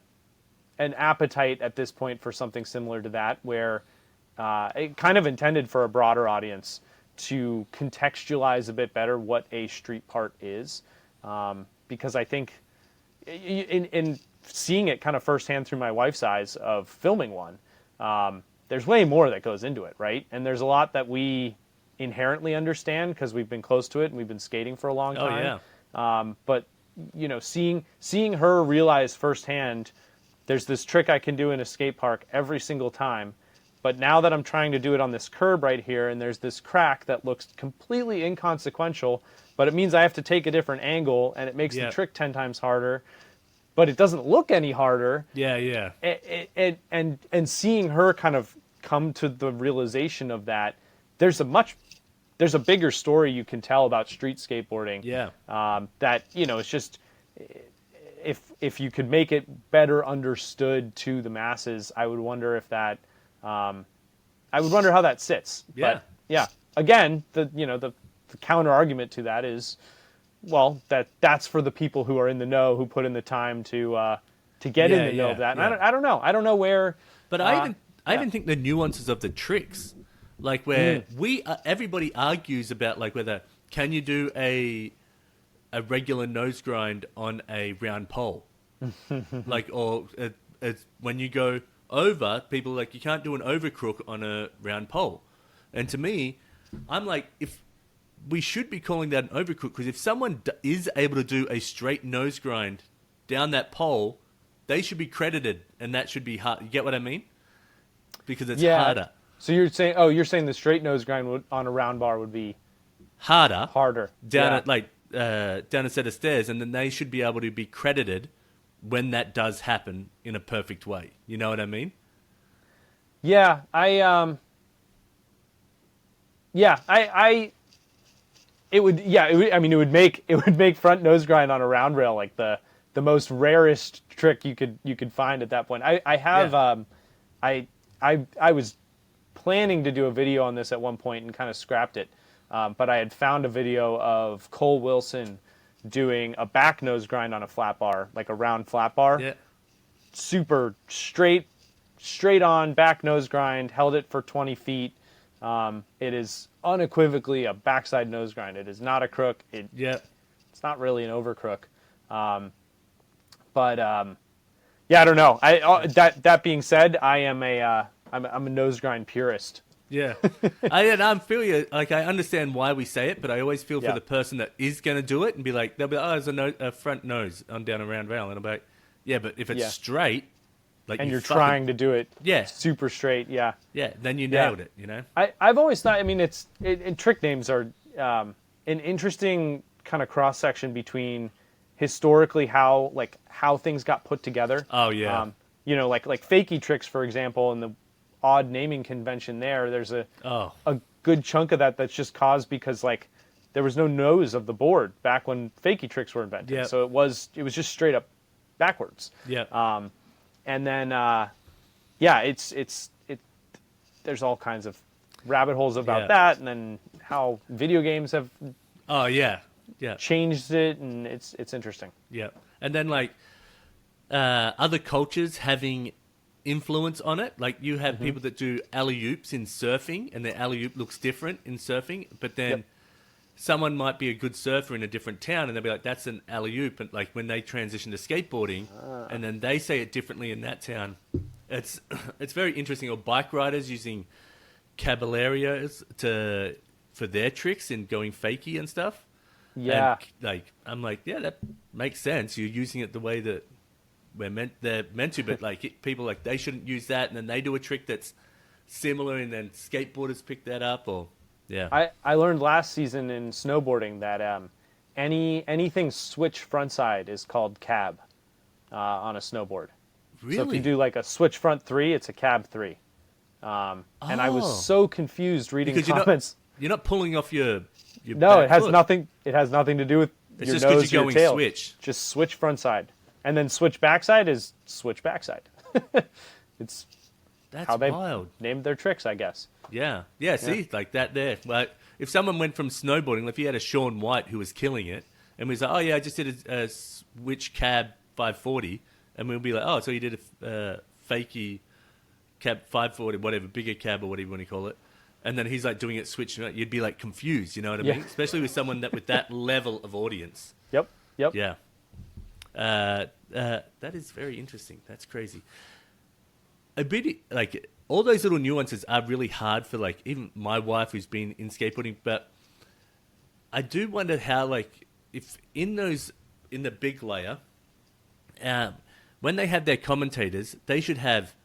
appetite at this point for something similar to that, where it kind of intended for a broader audience to contextualize a bit better what a street part is, because I think in seeing it kind of firsthand through my wife's eyes of filming one, there's way more that goes into it, right? And there's a lot that we inherently understand because we've been close to it and we've been skating for a long time. But seeing her realize firsthand, there's this trick I can do in a skate park every single time, but now that I'm trying to do it on this curb right here, and there's this crack that looks completely inconsequential, but it means I have to take a different angle, and it makes the trick 10 times harder, but it doesn't look any harder. Yeah. And seeing her kind of come to the realization of that, there's a bigger story you can tell about street skateboarding. That, it's just, if you could make it better understood to the masses, I would wonder if that, I would wonder how that sits. Yeah. But yeah, again, the counter argument to that is, well, that's for the people who are in the know, who put in the time to get in the know of that. And I don't know. I don't know where. But I even think the nuances of the tricks, like where everybody argues about like whether can you do a regular nose grind on a round pole, like or it's when you go over, people are like you can't do an overcrook on a round pole, and to me, I'm like if we should be calling that an overcrook because if someone is able to do a straight nose grind down that pole, they should be credited, and that should be hard. You get what I mean? Because it's harder. So you're saying the straight nose grind on a round bar would be harder down down a set of stairs, and then they should be able to be credited when that does happen in a perfect way. You know what I mean? Yeah, it would make front nose grind on a round rail like the most rarest trick you could find at that point. I was planning to do a video on this at one point and kind of scrapped it, but I had found a video of Cole Wilson doing a back nose grind on a flat bar, like a round flat bar. Yeah. Super straight on back nose grind, held it for 20 feet. It is unequivocally a backside nose grind. It is not a crook. It's not really an overcrook. I don't know. That being said, I'm a nose grind purist. Yeah, I feel you. Like I understand why we say it, but I always feel for the person that is going to do it and be like, they'll be like, oh, there's a front nose on down a round rail, and I'm like, yeah, but if it's straight, like and you're trying to do it, super straight, then you nailed it. You know, I've always thought. I mean, trick names are an interesting kind of cross section between historically how things got put together. Oh yeah, like fakie tricks, for example, and the odd naming convention there's a good chunk of that's just caused because like there was no nose of the board back when fakie tricks were invented, so it was just straight up backwards. And then there's all kinds of rabbit holes about that, and then how video games have changed it, and it's interesting. And then like other cultures having influence on it. Like you have people that do alley-oops in surfing, and their alley-oop looks different in surfing, but then someone might be a good surfer in a different town, and they'll be like, that's an alley-oop. And like when they transition to skateboarding, and then they say it differently in that town. It's very interesting. Or bike riders using caballerios for their tricks and going fakie and stuff. And like I'm like, that makes sense. You're using it the way that they're meant to, but like people like they shouldn't use that, and then they do a trick that's similar, and then skateboarders pick that up. Or I learned last season in snowboarding that anything switch front side is called cab on a snowboard. Really? So if you do like a switch front 3, it's a cab 3. And I was so confused reading because comments. You're not pulling off your no, back it has foot. nothing. It has nothing to do with It's your just nose, you're your going tail. switch. Just switch front side, and then switch backside is switch backside. It's That's how they wild. named their tricks, I guess. Yeah. Yeah, see, like that there. Like, if someone went from snowboarding, like if you had a Sean White who was killing it, and was like, oh, yeah, I just did a switch cab 540, and we'll be like, oh, so you did a fakey cab 540, whatever, bigger cab or whatever you want to call it. And then he's like doing it switch, you'd be like confused, you know what I mean? Especially with someone that with that level of audience. Yep. Yeah. That is very interesting. That's crazy. A bit like all those little nuances are really hard for like even my wife who's been in skateboarding, but I do wonder how like if in the big layer, when they have their commentators, they should have,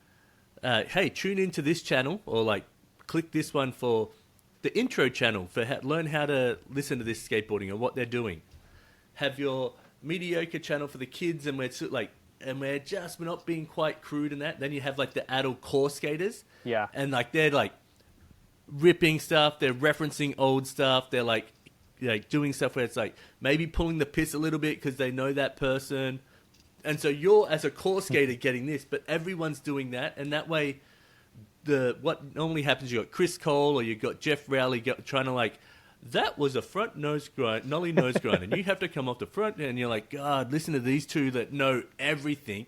hey, tune into this channel or like click this one for the intro channel for learn how to listen to this skateboarding or what they're doing. Have your mediocre channel for the kids, and we're not being quite crude in that. Then you have like the adult core skaters, and like they're like ripping stuff, they're referencing old stuff, they're like doing stuff where it's like maybe pulling the piss a little bit because they know that person, and so you're as a core skater getting this, but everyone's doing that, and that way what normally happens, you got Chris Cole or you got Jeff Rowley trying to like, that was a front nose grind, nollie nose grind, and you have to come off the front, and you're like, God, listen to these two that know everything.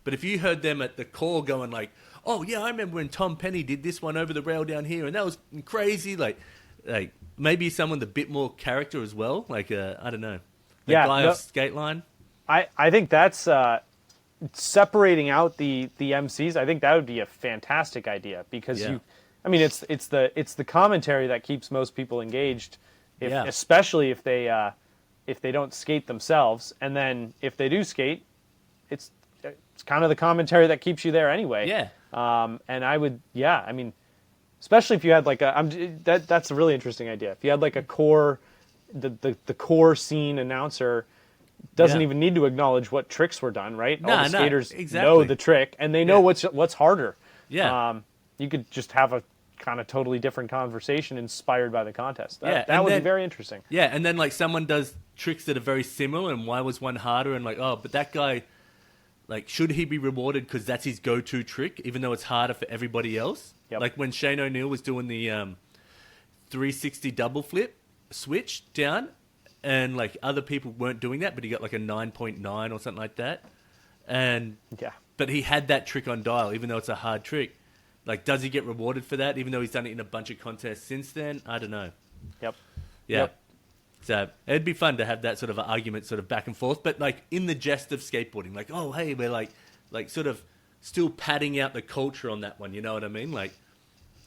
But if you heard them at the core going like, oh yeah, I remember when Tom Penny did this one over the rail down here, and that was crazy. Like maybe someone with a bit more character as well. Like I don't know, guy off Skate Line. I think that's separating out the MCs. I think that would be a fantastic idea because it's the commentary that keeps most people engaged, especially if they don't skate themselves, and then if they do skate, it's kind of the commentary that keeps you there anyway. Yeah. And I would, I mean, especially if you had like that's a really interesting idea. If you had like a core, the core scene announcer doesn't even need to acknowledge what tricks were done, right? All the skaters know the trick, and they know what's harder. Yeah. You could just have a kind of totally different conversation inspired by the contest. That would be very interesting. Yeah, and then like someone does tricks that are very similar, and why was one harder? And like, oh, but that guy, like, should he be rewarded because that's his go-to trick, even though it's harder for everybody else? Yep. Like when Shane O'Neill was doing the 360 double flip switch down, and like other people weren't doing that, but he got like a 9.9 or something like that. And but he had that trick on dial, even though it's a hard trick. Like, does he get rewarded for that, even though he's done it in a bunch of contests since then? I don't know. Yep. Yeah. Yep. So it'd be fun to have that sort of argument sort of back and forth, but like in the jest of skateboarding, like, oh, hey, we're like sort of still padding out the culture on that one. You know what I mean? Like,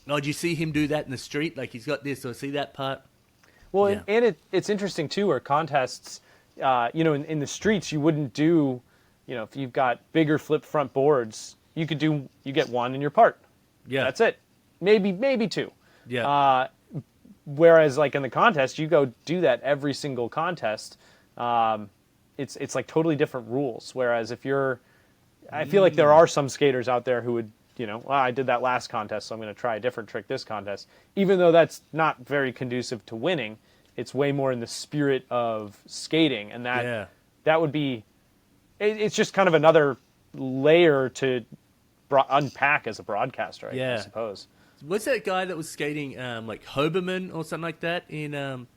oh, do you see him do that in the street? Like he's got this, or see that part? Well, and it's interesting too, where contests, in the streets, you wouldn't do, if you've got bigger flip front boards, you get one in your part. Yeah. That's it. Maybe two. Yeah. Whereas like in the contest, you go do that every single contest. It's like totally different rules. Whereas if I feel like there are some skaters out there who would, I did that last contest, so I'm going to try a different trick this contest. Even though that's not very conducive to winning, it's way more in the spirit of skating. And that would be, it's just kind of another layer to unpack as a broadcaster, I suppose. What's that guy that was skating like Hoberman or something like that in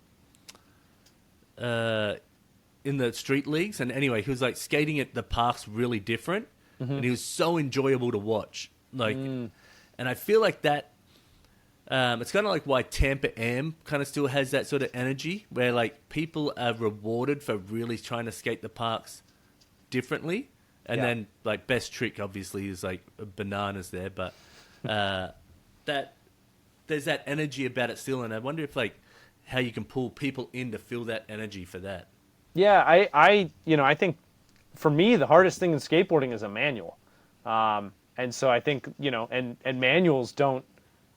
the street leagues? And anyway, he was like skating at the parks really different, and he was so enjoyable to watch. Like, and I feel like that. It's kind of like why Tampa Am kind of still has that sort of energy, where like people are rewarded for really trying to skate the parks differently. And then, like, best trick, obviously, is, like, bananas there. But that there's that energy about it still. And I wonder if, like, how you can pull people in to feel that energy for that. Yeah, I think, for me, the hardest thing in skateboarding is a manual. And so I think, and manuals don't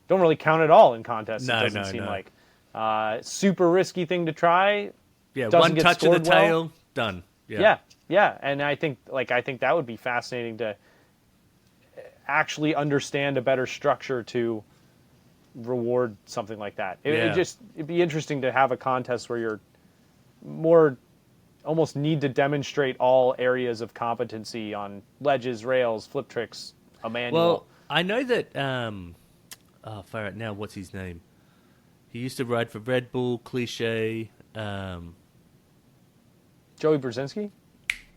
really count at all in contests. No, it doesn't seem like. Super risky thing to try. Yeah, one touch of the tail, done. Yeah, and I think that would be fascinating to actually understand a better structure to reward something like that. It'd be interesting to have a contest where you're more almost need to demonstrate all areas of competency on ledges, rails, flip tricks, a manual. Well, I know that. Far out now. What's his name? He used to ride for Red Bull, Cliche. Joey Brzezinski?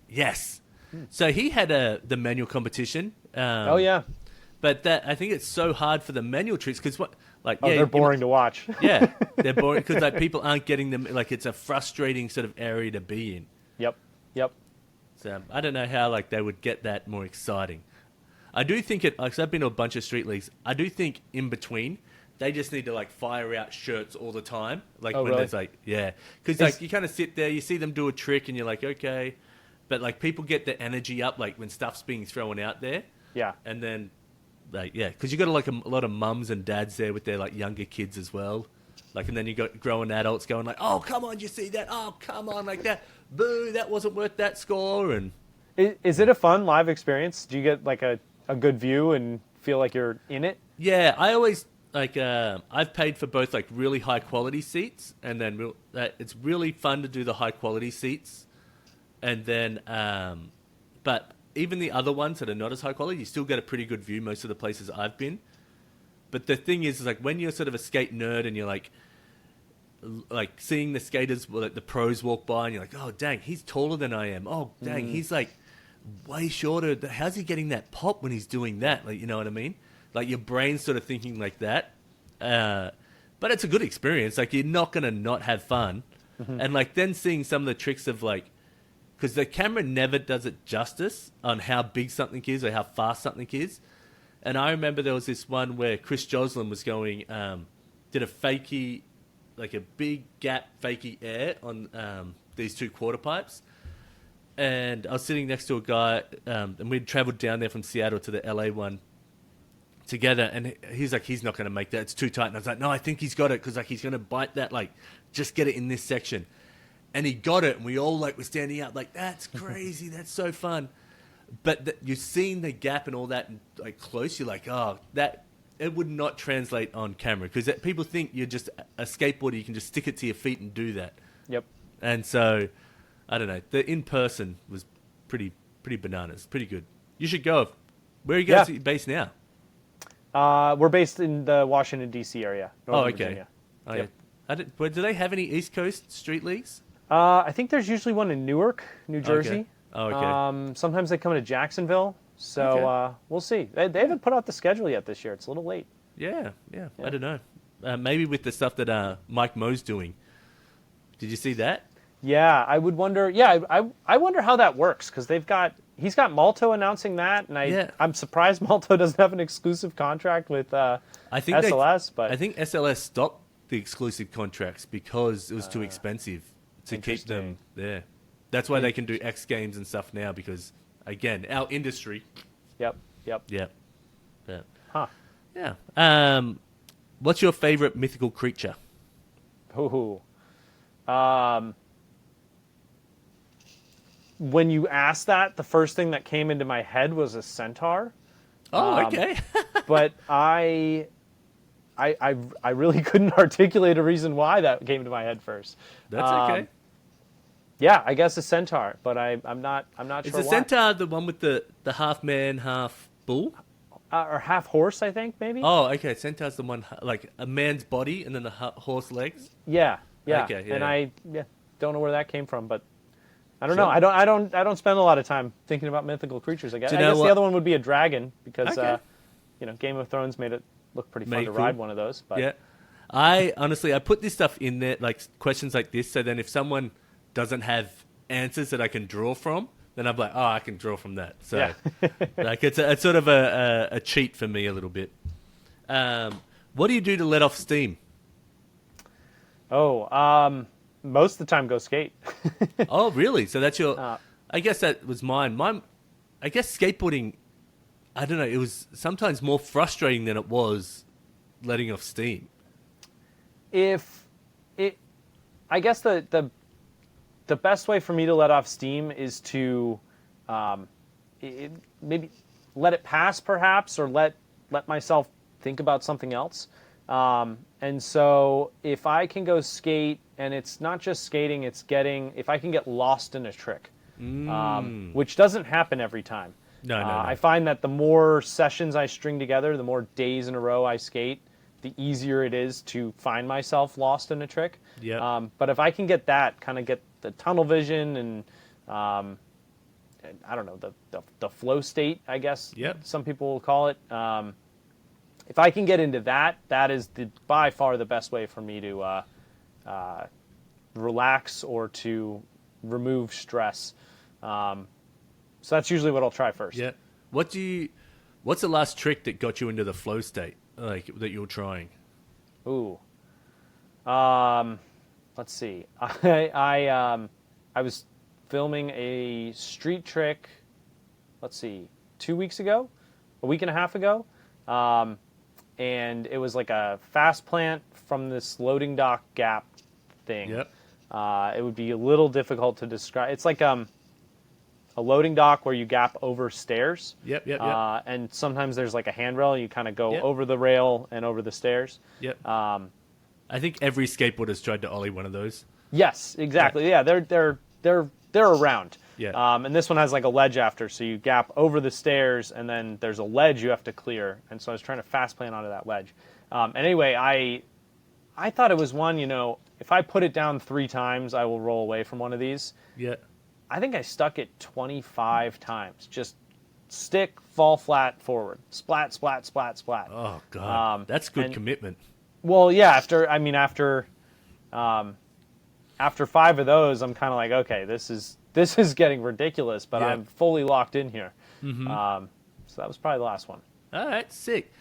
Yes. So he had the manual competition. Oh, yeah. But I think it's so hard for the manual tricks because they're boring to watch. Yeah, they're boring because like people aren't getting them. Like it's a frustrating sort of area to be in. Yep. So I don't know how like they would get that more exciting. I do think because I've been to a bunch of street leagues. I do think in between they just need to like fire out shirts all the time. Like when really? there's like because like you kind of sit there, you see them do a trick, and you're like okay, but like people get the energy up like when stuff's being thrown out there. Yeah. And then. Like because you got like a lot of mums and dads there with their like younger kids as well, like and then you got growing adults going like, oh come on, you see that? Oh come on, like that, boo, that wasn't worth that score. And is it a fun live experience? Do you get like a good view and feel like you're in it? Yeah, I always like I've paid for both like really high quality seats and then it's really fun to do the high quality seats, and then but. Even the other ones that are not as high quality, you still get a pretty good view most of the places I've been. But the thing is like when you're sort of a skate nerd and you're like seeing the skaters, like the pros walk by and you're like, oh, dang, he's taller than I am. Oh, dang, he's like way shorter. How's he getting that pop when he's doing that? Like, you know what I mean? Like your brain's sort of thinking like that. But it's a good experience. Like you're not going to not have fun. Mm-hmm. And like then seeing some of the tricks of like, because the camera never does it justice on how big something is or how fast something is. And I remember there was this one where Chris Joslin was going, did a fakie, like a big gap fakie air on these two quarter pipes. And I was sitting next to a guy, and we'd traveled down there from Seattle to the LA one together. And he's like, he's not going to make that. It's too tight. And I was like, no, I think he's got it because like he's going to bite that, like just get it in this section. And he got it, and we all like were standing up like, that's crazy, that's so fun. But you're seeing the gap and all that like close, you're like, oh, that it would not translate on camera because people think you're just a skateboarder, you can just stick it to your feet and do that. Yep. And so, I don't know, the in person was pretty bananas, pretty good. You should go. Where are you guys based now? We're based in the Washington D.C. area. Northern Virginia. Oh, yep. yeah. Do they have any East Coast street leagues? I think there's usually one in Newark, New Jersey. Okay. Oh, okay. Sometimes they come to Jacksonville, so we'll see. They haven't put out the schedule yet this year. It's a little late. Yeah. I don't know. Maybe with the stuff that Mike Moe's doing. Did you see that? Yeah, I would wonder. Yeah, I wonder how that works because he's got Malto announcing that, and I'm surprised Malto doesn't have an exclusive contract with I think SLS. But I think SLS stopped the exclusive contracts because it was too expensive to keep them there. That's why they can do X Games and stuff now because, again, our industry. Yep. Yeah. Huh. Yeah. What's your favorite mythical creature? Ooh. When you asked that, the first thing that came into my head was a centaur. Oh, okay. But I really couldn't articulate a reason why that came to my head first. That's okay. Yeah, I guess a centaur, but I'm not sure. Is the centaur the one with the half man, half bull? Or half horse, I think, maybe. Oh, okay. Centaur's the one like a man's body and then the horse legs. Yeah. Okay, yeah. And I don't know where that came from, but I don't know. I don't spend a lot of time thinking about mythical creatures. I guess the other one would be a dragon because Game of Thrones made it look pretty fun to ride one of those. But yeah, I put this stuff in there, like questions like this, so then if someone doesn't have answers that I can draw from, then I'm like, oh, I can draw from that. So like it's sort of a cheat for me a little bit. What do you do to let off steam? Most of the time go skate. Oh, really? So that's your... I guess that was mine. I guess skateboarding, I don't know, it was sometimes more frustrating than it was letting off steam. I guess the best way for me to let off steam is to maybe let it pass, perhaps, or let myself think about something else. And so if I can go skate, and it's not just skating, it's if I can get lost in a trick, which doesn't happen every time. No. I find that the more sessions I string together, the more days in a row I skate, the easier it is to find myself lost in a trick. Yep. But if I can get that, kind of get the tunnel vision and I don't know, the flow state, I guess Yep. some people will call it. If I can get into that, that is by far the best way for me to relax or to remove stress. So that's usually what I'll try first. Yeah. What's the last trick that got you into the flow state, like that you're trying? Ooh. Let's see. I was filming a street trick, let's see, 2 weeks ago, a week and a half ago. And it was like a fast plant from this loading dock gap thing. Yep. It would be a little difficult to describe. It's like a loading dock where you gap over stairs. Yep. And sometimes there's like a handrail. You kind of go Yep. over the rail and over the stairs. Yep. I think every skateboarder's tried to ollie one of those. Yes, exactly. Yeah, they're around. Yeah. And this one has like a ledge after, so you gap over the stairs, and then there's a ledge you have to clear. And so I was trying to fast plant onto that ledge. And anyway, I thought it was one, if I put it down 3 times, I will roll away from one of these. Yeah. I think I stuck it 25 times. Just stick, fall flat, forward. Splat, splat, splat, splat. Oh God, that's good and- commitment. Well, yeah, after 5 of those, I'm kind of like, okay, this is getting ridiculous, but Yeah. I'm fully locked in here. Mm-hmm. So that was probably the last one. All right, sick.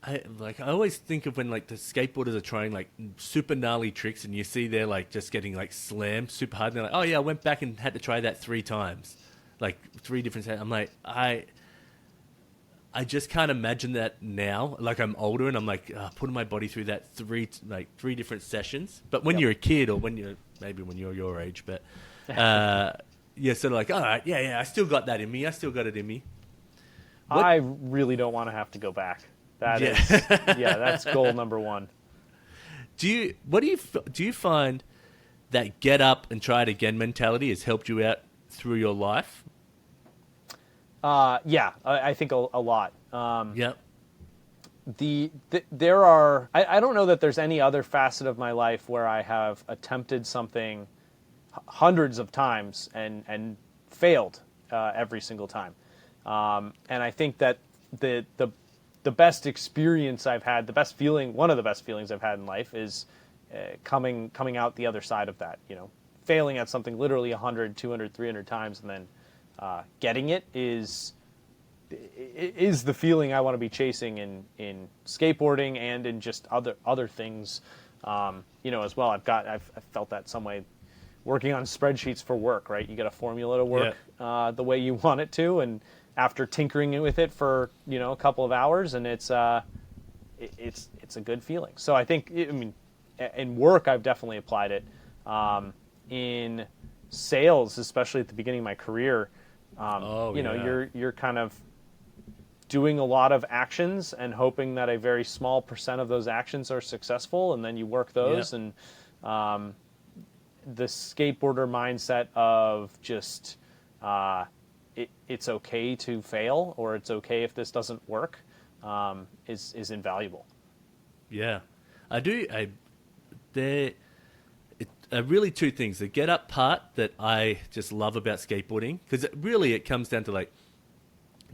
I always think of when like the skateboarders are trying like super gnarly tricks, and you see they're like just getting like slammed super hard, and they're like, oh yeah, I went back and had to try that 3 times, like 3 different sets. I'm like, I just can't imagine that now. Like I'm older and I'm like putting my body through that 3 different sessions. But when you're a kid, or when you're your age, but you're sort of like, all right, yeah, I still got that in me. I still got it in me. I really don't want to have to go back. That's goal number 1. Do you find that get up and try it again mentality has helped you out through your life? Yeah, I think a lot. Yeah. There are, I don't know that there's any other facet of my life where I have attempted something hundreds of times and failed every single time. And I think that the best experience I've had, one of the best feelings I've had in life is coming out the other side of that, failing at something literally 100, 200, 300 times, and then getting it is the feeling I want to be chasing in skateboarding and in just other things, as well. I've felt that some way working on spreadsheets for work, right? You get a formula to work the way you want it to, and after tinkering with it for a couple of hours, and it's a good feeling. So I think, in work I've definitely applied it. In sales, especially at the beginning of my career, you're kind of doing a lot of actions and hoping that a very small percent of those actions are successful, and then you work those. And the skateboarder mindset of just it's okay to fail, or it's okay if this doesn't work, is invaluable. Yeah, I do. There are really 2 things. The get up part that I just love about skateboarding, because it comes down to like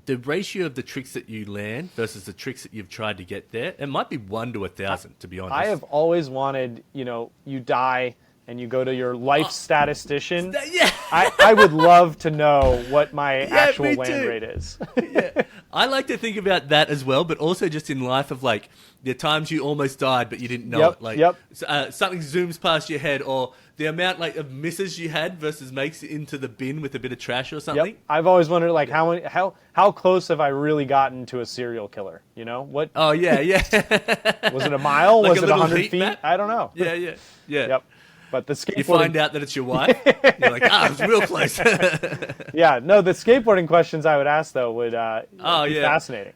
the ratio of the tricks that you land versus the tricks that you've tried to get there. It might be 1 to 1,000, to be honest. I have always wanted, you die and you go to your life statistician. Yeah. I would love to know what my actual me land too. rate is. Yeah. I like to think about that as well, but also just in life of like the times you almost died but you didn't know it. Like something zooms past your head, or the amount like of misses you had versus makes it into the bin with a bit of trash or something. Yep. I've always wondered like how close have I really gotten to a serial killer? What? Oh yeah. Was it a mile? Like was a it little 100 heat feet? map? I don't know. Yeah. Yep. But the skateboarding... You find out that it's your wife. You're like, it was real close. Yeah, no, the skateboarding questions I would ask, though, would be fascinating.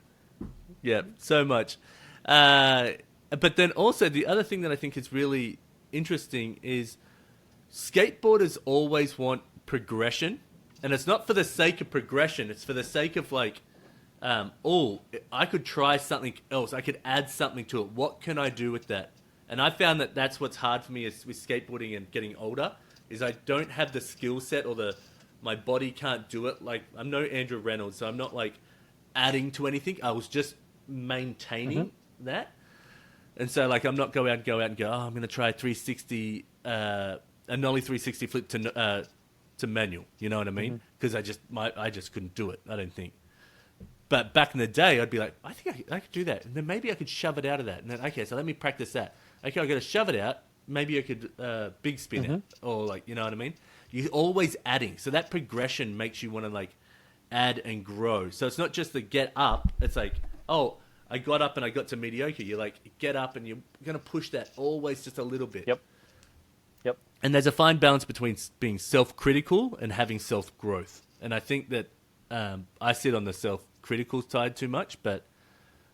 Yeah, so much. But then also, the other thing that I think is really interesting is skateboarders always want progression And it's not for the sake of progression. It's for the sake of like, I could try something else. I could add something to it. What can I do with that? And I found that that's what's hard for me is with skateboarding and getting older, is I don't have the skill set or my body can't do it. Like, I'm no Andrew Reynolds, so I'm not like adding to anything. I was just maintaining that. And so like, I'm not go out and go, oh, I'm going to try a 360, a nollie 360 flip to manual. You know what I mean? Because I just couldn't do it. I don't think. But back in the day, I'd be like, I think I could do that. And then maybe I could shove it out of that. And then, okay, so let me practice that. Okay, I've got to shove it out. Maybe I could big spin it. Or like, you know what I mean? You're always adding. So that progression makes you want to like add and grow. So it's not just the get up. It's like, oh, I got up and I got to mediocre. You're like, get up and you're going to push that always just a little bit. Yep. And there's a fine balance between being self-critical and having self-growth. And I think that I sit on the self-critical side too much, but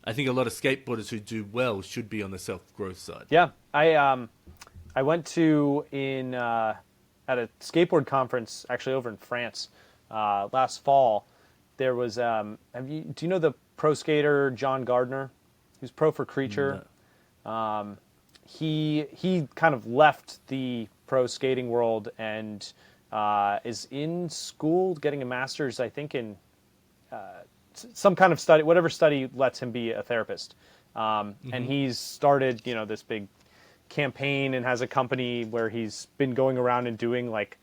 I think a lot of skateboarders who do well should be on the self-growth side. Yeah. I went to at a skateboard conference actually over in France last fall. There was do you know the pro skater John Gardner, who's pro for Creature? No. He kind of left the pro skating world and is in school getting a master's, I think, in some kind of study, whatever study lets him be a therapist. And he's started, this big campaign and has a company where he's been going around and doing like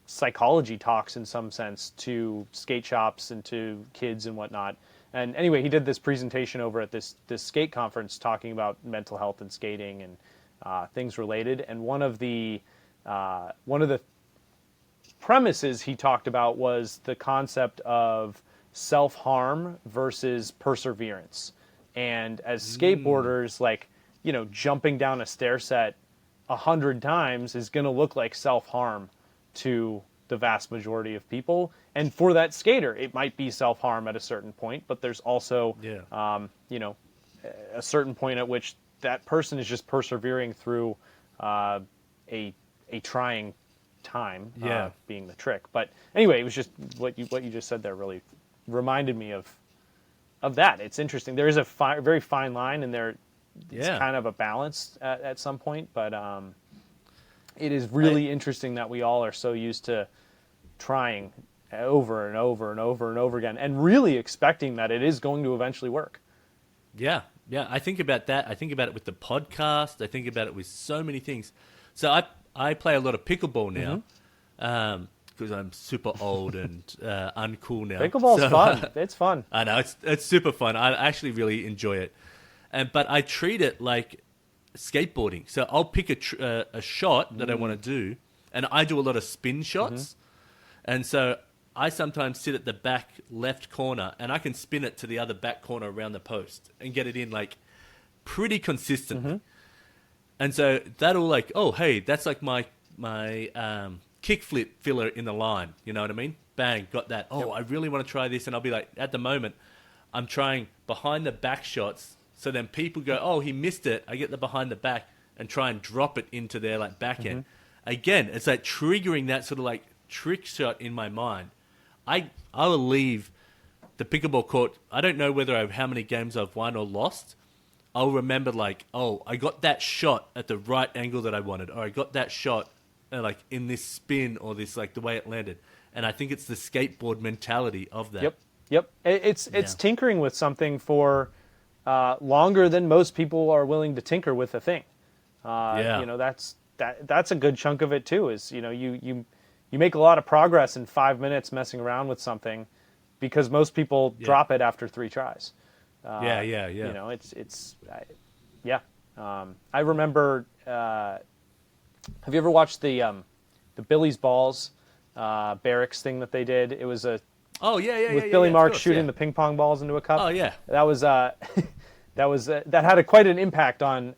psychology talks in some sense to skate shops and to kids and whatnot. And anyway, he did this presentation over at this skate conference talking about mental health and skating and things related. And one of the premises he talked about was the concept of self-harm versus perseverance. And as skateboarders, like, jumping down a stair set 100 times is going to look like self-harm to the vast majority of people. And for that skater, it might be self-harm at a certain point, but there's also, a certain point at which that person is just persevering through a trying time, being the trick. But anyway, it was just what you just said there really reminded me of that. It's interesting. There is a very fine line, and it's kind of a balance at some point. But it is really interesting that we all are so used to trying over and over and over and over again, and really expecting that it is going to eventually work. Yeah. I think about that. I think about it with the podcast. I think about it with so many things. So I play a lot of pickleball now. Because I'm super old and uncool now. Pickleball's fun. It's fun. I know, it's super fun. I actually really enjoy it. But I treat it like skateboarding. So I'll pick a shot that I want to do, and I do a lot of spin shots. And so I sometimes sit at the back left corner, and I can spin it to the other back corner around the post and get it in like pretty consistently. And so that'll like, oh, hey, that's like my kickflip filler in the line. You know what I mean? Bang, got that. Oh, I really want to try this. And I'll be like, at the moment, I'm trying behind the back shots. So then people go, oh, he missed it. I get the behind the back and try and drop it into their like back end. Again, it's like triggering that sort of like trick shot in my mind. I will leave the pickleball court. I don't know how many games I've won or lost. I'll remember like, oh, I got that shot at the right angle that I wanted, or I got that shot like in this spin, or this like the way it landed. And I think it's the skateboard mentality of that. Yep. It's tinkering with something for longer than most people are willing to tinker with a thing. That's a good chunk of it too. Is you make a lot of progress in 5 minutes messing around with something, because most people drop it after 3 tries. I remember. Have you ever watched the Billy's Balls barracks thing that they did? It was with Billy Marks shooting the ping pong balls into a cup. Oh yeah, that was that had quite an impact on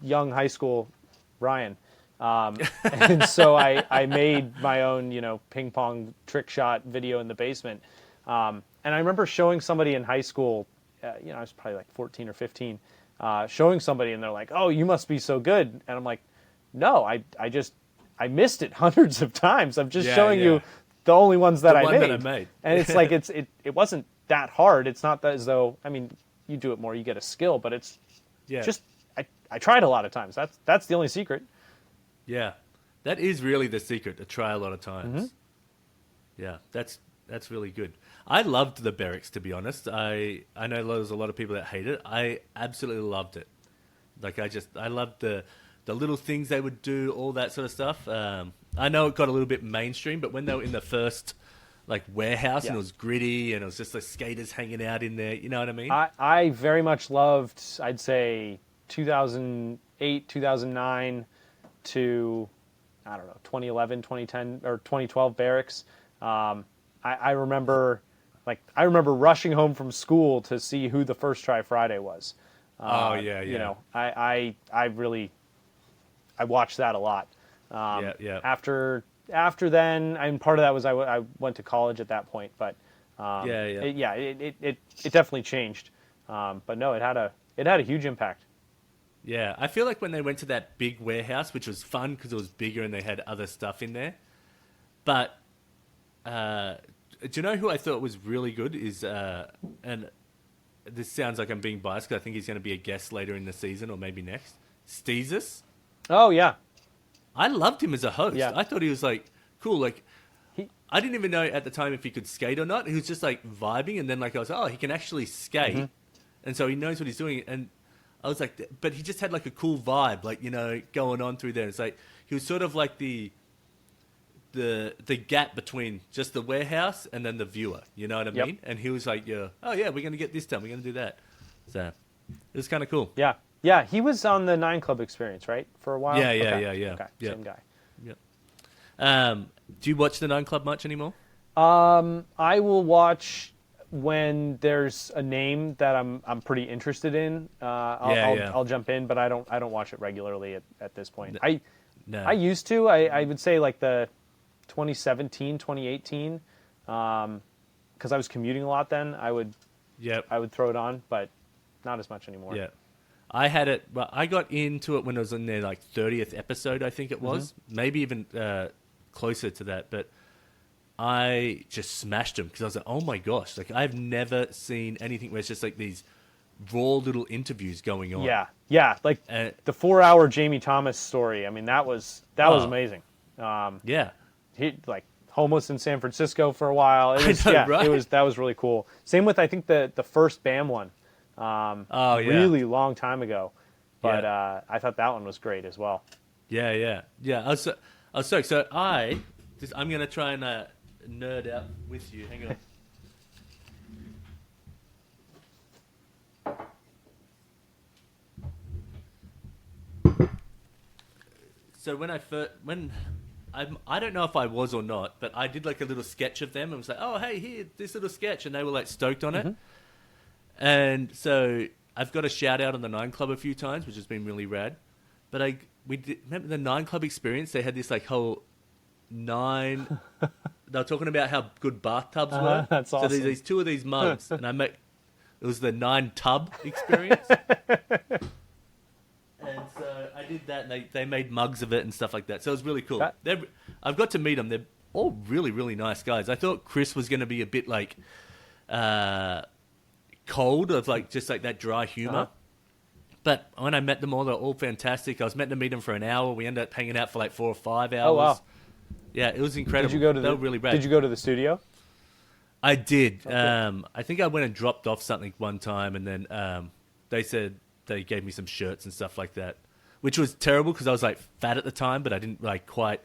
young high school Ryan. And so I made my own ping pong trick shot video in the basement. And I remember showing somebody in high school. I was probably like 14 or 15. Showing somebody, and they're like, "Oh, you must be so good." And I'm like, "No, I missed it hundreds of times. I'm just showing you the only ones that I one made. that I made. And it's like it wasn't that hard. It's not that as though, I mean, you do it more, you get a skill, but it's just I tried a lot of times. That's the only secret. Yeah, that is really the secret, to try a lot of times. Yeah, that's really good. I loved the barracks, to be honest. I know there's a lot of people that hate it. I absolutely loved it. Like, I loved the little things they would do, all that sort of stuff. I know it got a little bit mainstream, but when they were in the first like warehouse and it was gritty and it was just the skaters hanging out in there, you know what I mean? I very much loved, I'd say 2008, 2009 to, I don't know, 2011, 2010 or 2012 barracks. I remember rushing home from school to see who the First Try Friday was. You know, I watched that a lot. After then, and part of that was I went to college at that point, but it definitely changed. But no, it had a huge impact. Yeah, I feel like when they went to that big warehouse, which was fun because it was bigger and they had other stuff in there. But do you know who I thought was really good is, and this sounds like I'm being biased because I think he's going to be a guest later in the season or maybe next, Steezus. Oh, yeah. I loved him as a host. Yeah. I thought he was like cool. Like, I didn't even know at the time if he could skate or not. He was just like vibing, and then like I was like, oh, he can actually skate, and so he knows what he's doing. And I was like, but he just had like a cool vibe, like, you know, going on through there. It's like he was sort of like the gap between just the warehouse and then the viewer. You know what I mean? And he was like, we're gonna get this done. We're gonna do that. So it was kind of cool. Yeah. Yeah, he was on the 9 Club experience, right? For a while? Yeah. Okay, Yep. same guy. Yep. Do you watch the 9 Club much anymore? I will watch when there's a name that I'm pretty interested in. I'll jump in, but I don't watch it regularly at this point. I used to. I would say like the 2017, 2018, because I was commuting a lot then. I would throw it on, but not as much anymore. Yeah. I had it, but I got into it when it was in their like 30th episode, I think it was, maybe even closer to that. But I just smashed them because I was like, oh my gosh, like I've never seen anything where it's just like these raw little interviews going on. Yeah, like the 4-hour Jamie Thomas story. I mean, that was amazing. He like homeless in San Francisco for a while. It was, right? That was really cool. Same with I think the first BAM one. Really long time ago, but I thought that one was great as well. Yeah. I was stoked. So I'm gonna try and nerd out with you. Hang on. So I don't know if I was or not, but I did like a little sketch of them and was like, oh hey, here, this little sketch, and they were like stoked on it. And so I've got a shout out on the 9 Club a few times, which has been really rad. But remember the 9 Club experience? They had this like whole 9. They were talking about how good bathtubs were. That's awesome. So there's these 2 of these mugs, and it was the 9 tub experience. And so I did that, and they made mugs of it and stuff like that. So it was really cool. I've got to meet them. They're all really, really nice guys. I thought Chris was going to be a bit like cold, of like just like that dry humor. But when I met them all, they're all fantastic. I was meant to meet them for an hour. We ended up hanging out for like 4 or 5 hours. Oh wow! Yeah, it was incredible. They were really rad. Did you go to the studio? I did. Okay. I think I went and dropped off something one time, and then they said they gave me some shirts and stuff like that, which was terrible because I was like fat at the time, but I didn't like quite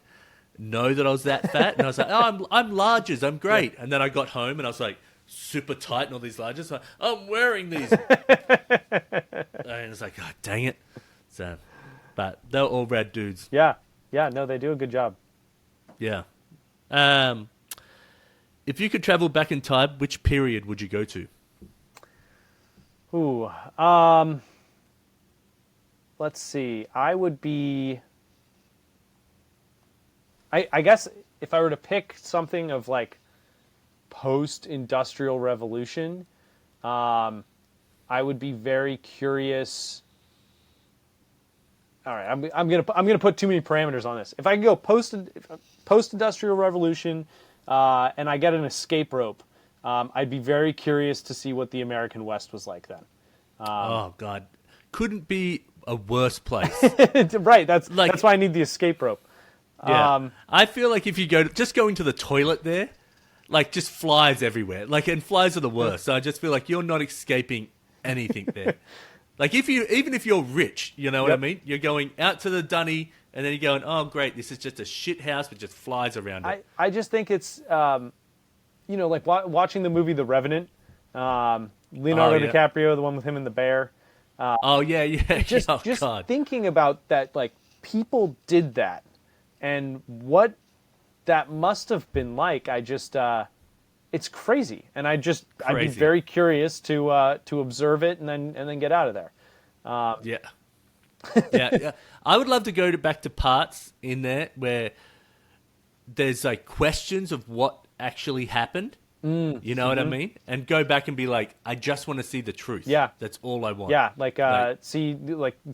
know that I was that fat. And I was like, oh, I'm larges, I'm great. And then I got home and I was like super tight and all these larges. Like, I'm wearing these. And it's like, oh, dang it. So, but they're all rad dudes. Yeah. No, they do a good job. Yeah. If you could travel back in time, which period would you go to? Ooh. Let's see. I would be... I guess if I were to pick something of like post-industrial revolution, I would be very curious. All right, I'm gonna put too many parameters on this. If I can go post-industrial revolution, and I get an escape rope, I'd be very curious to see what the American West was like then. Oh God, couldn't be a worse place. Right, that's why I need the escape rope. Yeah, I feel like if you just going to the toilet there, like just flies everywhere. Like, and flies are the worst. So I just feel like you're not escaping anything there. Like even if you're rich, you know what I mean? You're going out to the dunny and then you're going, oh great, this is just a shit house with just flies around it. I just think it's, like watching the movie The Revenant, Leonardo DiCaprio, the one with him and the bear. Just thinking about that, like people did that, and what that must have been like. It's crazy, and I'd be very curious to observe it and then get out of there. Yeah. I would love to go back to parts in there where there's like questions of what actually happened. You know what I mean? And go back and be like, I just want to see the truth. Yeah. That's all I want. Yeah,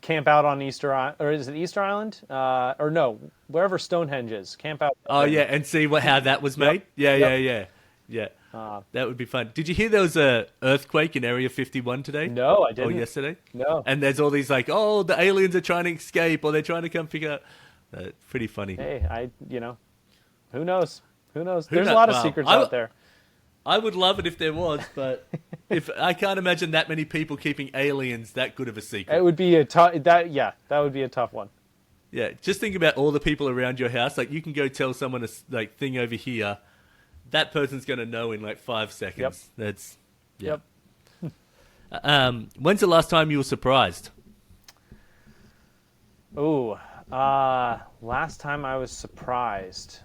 camp out on Easter Island, or is it Easter Island? Or no, wherever Stonehenge is, camp out. Oh, yeah, and see how that was made? Yep. Yeah. That would be fun. Did you hear there was a earthquake in Area 51 today? No, I didn't. Or yesterday? No. And there's all these like, oh, the aliens are trying to escape, or they're trying to come pick up. Pretty funny. Hey, who knows? There's a lot of secrets out there. I would love it if there was, but if I can't imagine that many people keeping aliens that good of a secret. It would be that would be a tough one. Yeah, just think about all the people around your house. Like, you can go tell someone a thing over here. That person's going to know in like 5 seconds. Yep. Yep. When's the last time you were surprised? Ooh, last time I was surprised.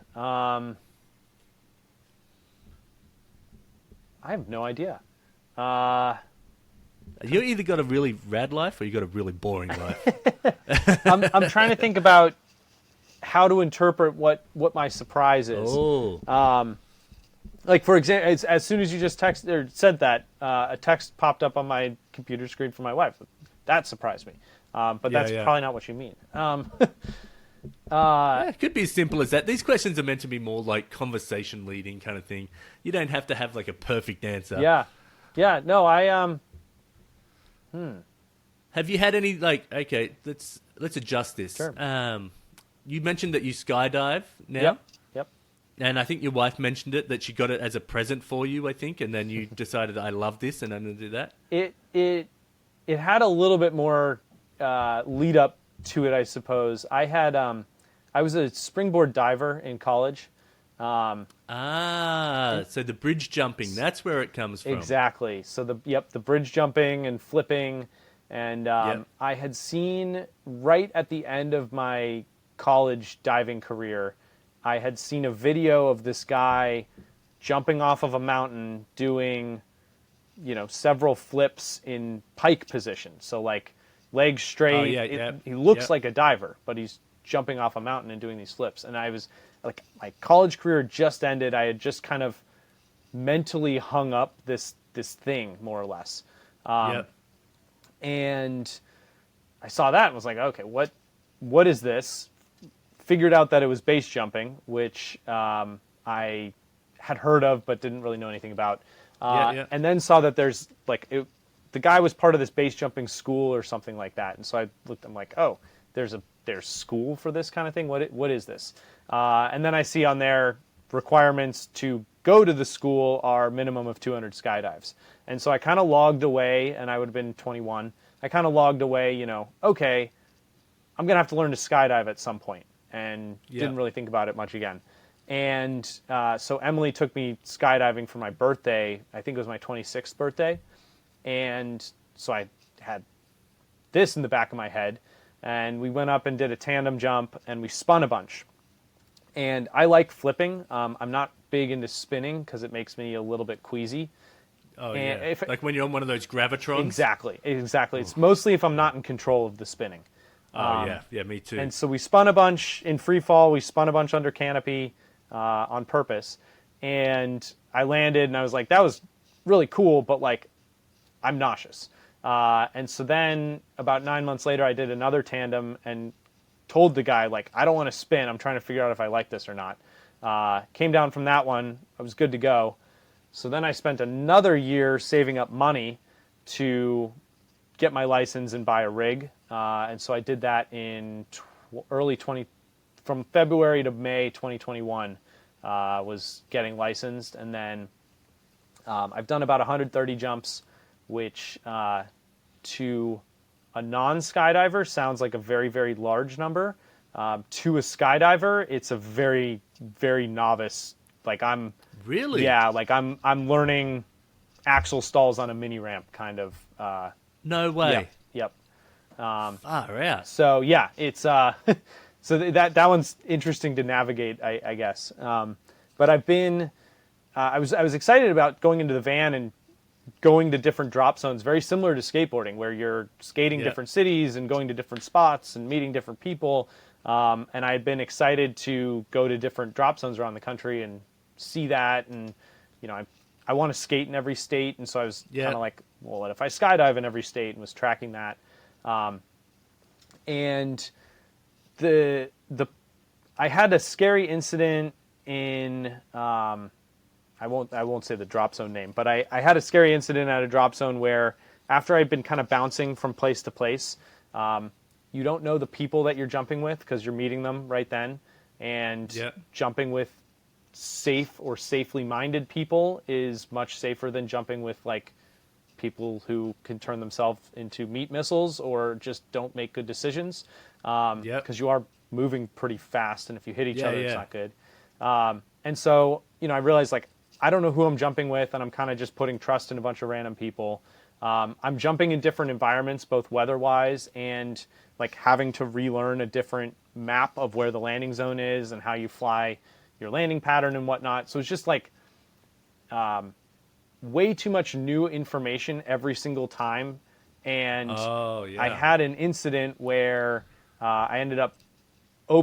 I have no idea. You either got a really rad life or you got a really boring life. I'm trying to think about how to interpret what my surprise is. Oh. Like, for example, as soon as you just said that, a text popped up on my computer screen from my wife. That surprised me. But that's probably not what you mean. It could be as simple as that. These questions are meant to be more like conversation leading kind of thing. You don't have to have like a perfect answer. Yeah. No, Have you had any okay, let's adjust this. Sure. You mentioned that you skydive now. Yep. And I think your wife mentioned that she got it as a present for you, I think, and then you decided, I love this and I'm going to do that. It had a little bit more lead up to it, I suppose. I was a springboard diver in college. So the bridge jumping, that's where it comes from. Exactly. So the bridge jumping and flipping, and I had seen right at the end of my college diving career, I had seen a video of this guy jumping off of a mountain doing, several flips in pike position. So like legs straight. He looks like a diver, but he's jumping off a mountain and doing these flips. And I was like, my college career just ended. I had just kind of mentally hung up this thing, more or less. And I saw that and was like, okay, what is this? Figured out that it was base jumping, which I had heard of but didn't really know anything about. And then saw that there's the guy was part of this base jumping school or something like that. And so I looked, I'm like, oh, there's school for this kind of thing. What is this? And then I see on there requirements to go to the school are minimum of 200 skydives. And so I kind of logged away, and I would have been 21. I kind of logged away, okay, I'm going to have to learn to skydive at some point, and didn't really think about it much again. And so Emily took me skydiving for my birthday. I think it was my 26th birthday. And so I had this in the back of my head, and we went up and did a tandem jump, and we spun a bunch. And I like flipping. I'm not big into spinning because it makes me a little bit queasy. Oh, and like when you're on one of those gravitrons? Exactly. It's mostly if I'm not in control of the spinning. Yeah, me too. And so we spun a bunch in free fall. We spun a bunch under canopy on purpose. And I landed, and I was like, that was really cool, but I'm nauseous. And so then about 9 months later, I did another tandem and told the guy, I don't want to spin. I'm trying to figure out if I like this or not. Came down from that one. I was good to go. So then I spent another year saving up money to get my license and buy a rig. And so I did that in from February to May 2021, was getting licensed. And then I've done about 130 jumps, which to a non-skydiver sounds like a very, very large number. To a skydiver, it's a very, very novice. Like I'm Really? Yeah, like I'm learning axle stalls on a mini ramp kind of. No way. Yep. Far out. So yeah, it's so that one's interesting to navigate, I guess. But I've been I was excited about going into the van and going to different drop zones, very similar to skateboarding, where you're skating different cities and going to different spots and meeting different people. And I had been excited to go to different drop zones around the country and see that. And, you know, I want to skate in every state. And so I was kind of like, well, what if I skydive in every state, and was tracking that. And I had a scary incident in, I won't say the drop zone name, but I had a scary incident at a drop zone where after I'd been kind of bouncing from place to place, you don't know the people that you're jumping with because you're meeting them right then. And jumping with safe or safely minded people is much safer than jumping with like people who can turn themselves into meat missiles or just don't make good decisions. Because you are moving pretty fast, and if you hit each other, it's not good. And so, you know, I realized like, I don't know who I'm jumping with, and I'm kind of just putting trust in a bunch of random people. I'm jumping in different environments, both weather-wise and like having to relearn a different map of where the landing zone is and how you fly your landing pattern and whatnot. So it's just like way too much new information every single time. And I had an incident where I ended up I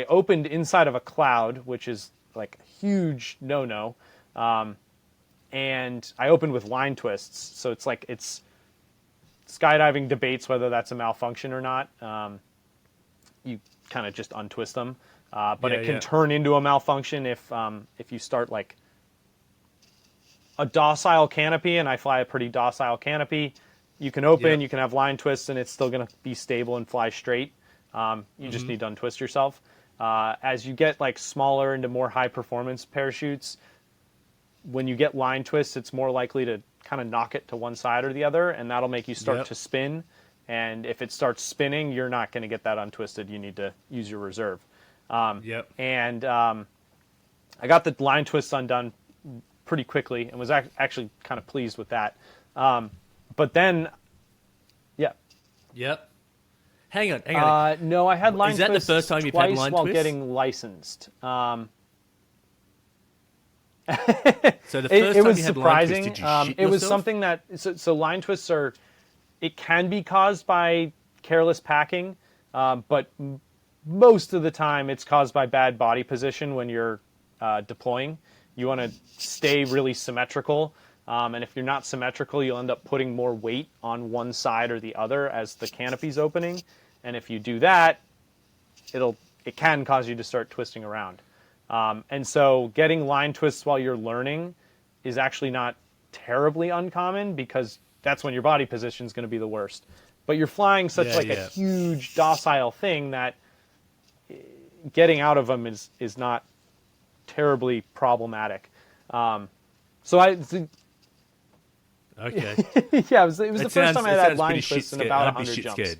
opened inside of a cloud, which is like a huge no-no. And I opened with line twists. So it's like, skydiving debates whether that's a malfunction or not. You kind of just untwist them. But it can turn into a malfunction if you start like a docile canopy, and I fly a pretty docile canopy. You can open, you can have line twists, and it's still going to be stable and fly straight. You just need to untwist yourself. As you get like smaller into more high performance parachutes, when you get line twists, it's more likely to kind of knock it to one side or the other, and that'll make you start to spin. And if it starts spinning, you're not going to get that untwisted. You need to use your reserve. And I got the line twists undone pretty quickly and was actually kind of pleased with that. But then, Hang on. No, I had line twists. Is that the first time you've had line while twists? getting licensed. So the first it time was you had surprising. line twists, did you shit it was yourself? something that so line twists it can be caused by careless packing, but most of the time it's caused by bad body position when you're deploying. You want to stay really symmetrical, and if you're not symmetrical, you'll end up putting more weight on one side or the other as the canopy's opening. And if you do that, it can cause you to start twisting around. And so getting line twists while you're learning is actually not terribly uncommon, because that's when your body position is going to be the worst. But you're flying such a huge docile thing that getting out of them is not terribly problematic. So I Okay. yeah, it was the first time I had line twists in about 100 jumps.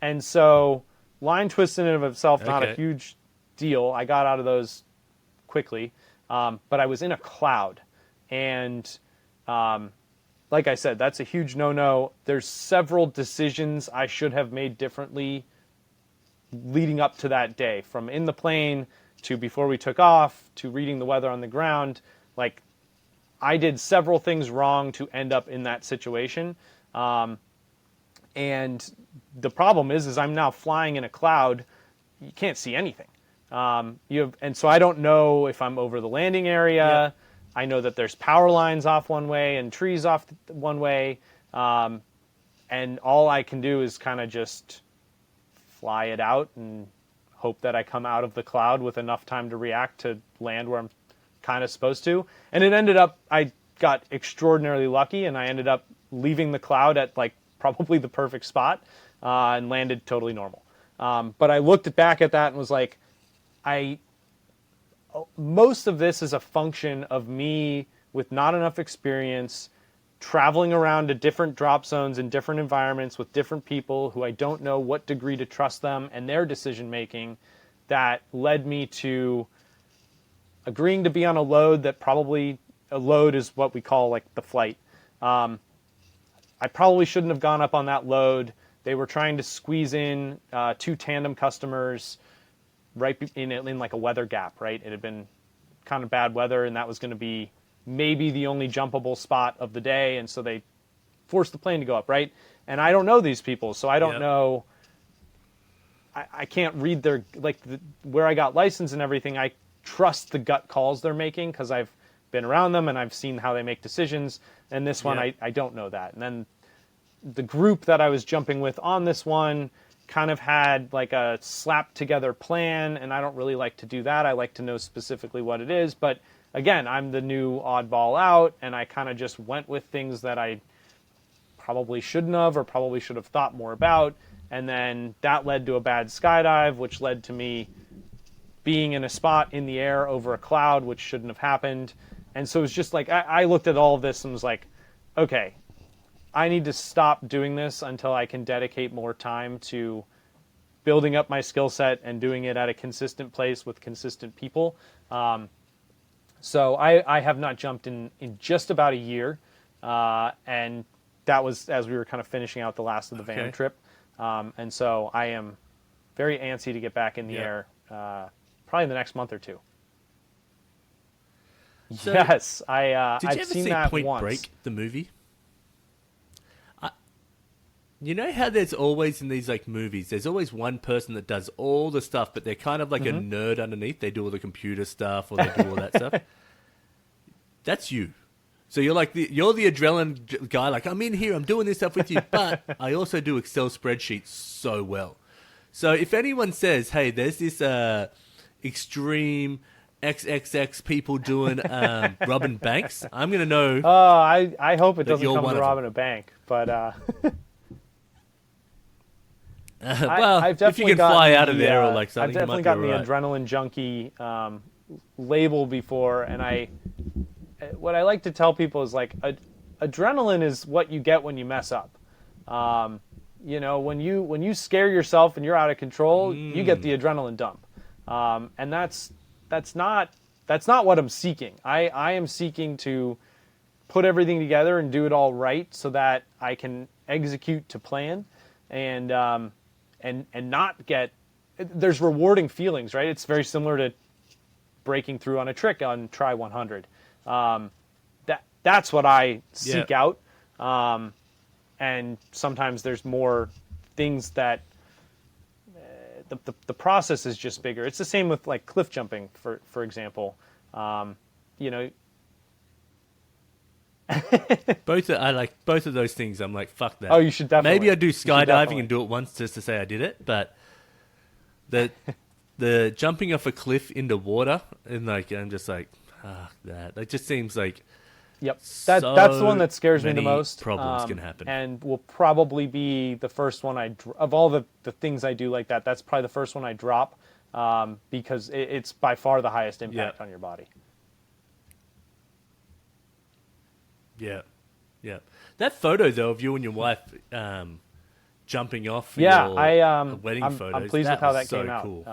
And so line twists in and of itself, not a huge deal. I got out of those quickly, but I was in a cloud, and like I said, that's a huge no-no. There's several decisions I should have made differently leading up to that day, from in the plane to before we took off to reading the weather on the ground. Like, I did several things wrong to end up in that situation. And the problem is I'm now flying in a cloud. You can't see anything. And so I don't know if I'm over the landing area. Yep. I know that there's power lines off one way and trees off one way. And all I can do is kind of just fly it out and hope that I come out of the cloud with enough time to react to land where I'm kind of supposed to. And it ended up, I got extraordinarily lucky, and I ended up leaving the cloud at like probably the perfect spot, and landed totally normal. But I looked back at that and was like, most of this is a function of me with not enough experience traveling around to different drop zones in different environments with different people who I don't know what degree to trust them and their decision making, that led me to agreeing to be on a load that probably, a load is what we call like the flight. I probably shouldn't have gone up on that load. They were trying to squeeze in 2 tandem customers right in like a weather gap, right? It had been kind of bad weather, and that was going to be maybe the only jumpable spot of the day, and so they forced the plane to go up, right? And I don't know these people, so I don't know. I can't read their, like, where I got licensed and everything. I trust the gut calls they're making because I've been around them and I've seen how they make decisions. And this one, I don't know that. And then the group that I was jumping with on this one kind of had like a slapped together plan, and I don't really like to do that. I like to know specifically what it is, but again, I'm the new oddball out, and I kind of just went with things that I probably shouldn't have, or probably should have thought more about. And then that led to a bad skydive, which led to me being in a spot in the air over a cloud, which shouldn't have happened. And so it was just like, I looked at all of this and was like, okay, I need to stop doing this until I can dedicate more time to building up my skill set and doing it at a consistent place with consistent people. So I have not jumped in just about a year. And that was as we were kind of finishing out the last of the van trip. And so I am very antsy to get back in the air, probably in the next month or two. So, yes, did I've you ever seen see that Point once. Break, the movie? You know how there's always in these like movies, there's always one person that does all the stuff, but they're kind of like a nerd underneath. They do all the computer stuff, or they do all that stuff. That's you. So you're like you're the adrenaline guy. Like, I'm in here, I'm doing this stuff with you, but I also do Excel spreadsheets so well. So if anyone says, "Hey, there's this extreme XXX people doing robbing banks," I'm gonna know. Oh, I hope it doesn't come to robbing a bank, but. Well, I've if you can fly out of there or like something, I've definitely gotten the adrenaline junkie label before, and what I like to tell people is like adrenaline is what you get when you mess up. You know, when you scare yourself and you're out of control, you get the adrenaline dump, and that's not what I'm seeking. I am seeking to put everything together and do it all right so that I can execute to plan, and not get, there's rewarding feelings, right? It's very similar to breaking through on a trick on try 100. That's what I seek out. And sometimes there's more things that the process is just bigger. It's the same with like cliff jumping, for example. You know, I like both of those things. I'm like, fuck that. Oh, you should definitely. Maybe I do skydiving and do it once just to say I did it, but the jumping off a cliff into water and like I'm just like, that. It just seems like that's the one that scares me the most. Problems can happen, and will probably be the first one of all the things I do like that. That's probably the first one I drop because it's by far the highest impact on your body. Yeah. That photo though of you and your wife jumping off. I'm wedding photos. I'm pleased with how that so came out. Cool.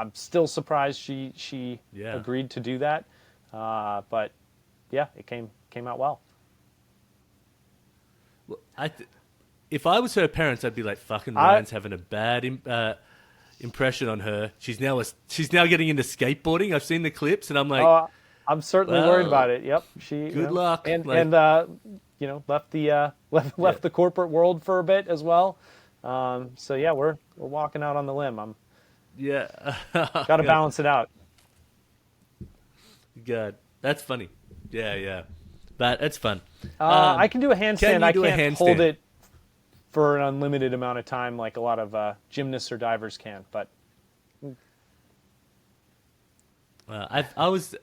I'm still surprised she agreed to do that, but yeah, it came out well. Well, if I was her parents, I'd be like, "Fucking Ryan's having a bad impression on her." She's now getting into skateboarding. I've seen the clips, and I'm like. I'm certainly worried about it. Yep. Good luck. And left the corporate world for a bit as well. So yeah, we're walking out on the limb. Got to balance it out. Good. That's funny. Yeah. But it's fun. I can do a handstand. I can't hold it for an unlimited amount of time like a lot of gymnasts or divers can. But I was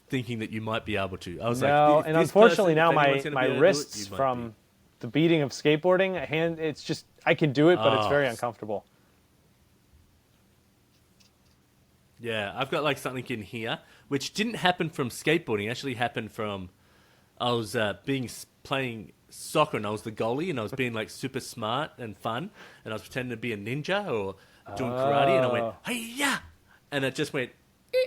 thinking that you might be able to. I was no, like, and this unfortunately person, now if anyone's gonna my be able to do it, wrists you might from be. the beating of skateboarding, it's just, I can do it, but it's Oh. very uncomfortable. Yeah, I've got like something in here, which didn't happen from skateboarding. It actually happened from I was playing soccer and I was the goalie and I was being like super smart and fun and I was pretending to be a ninja or doing karate and I went, hey, yeah, and it just went, "Eh,"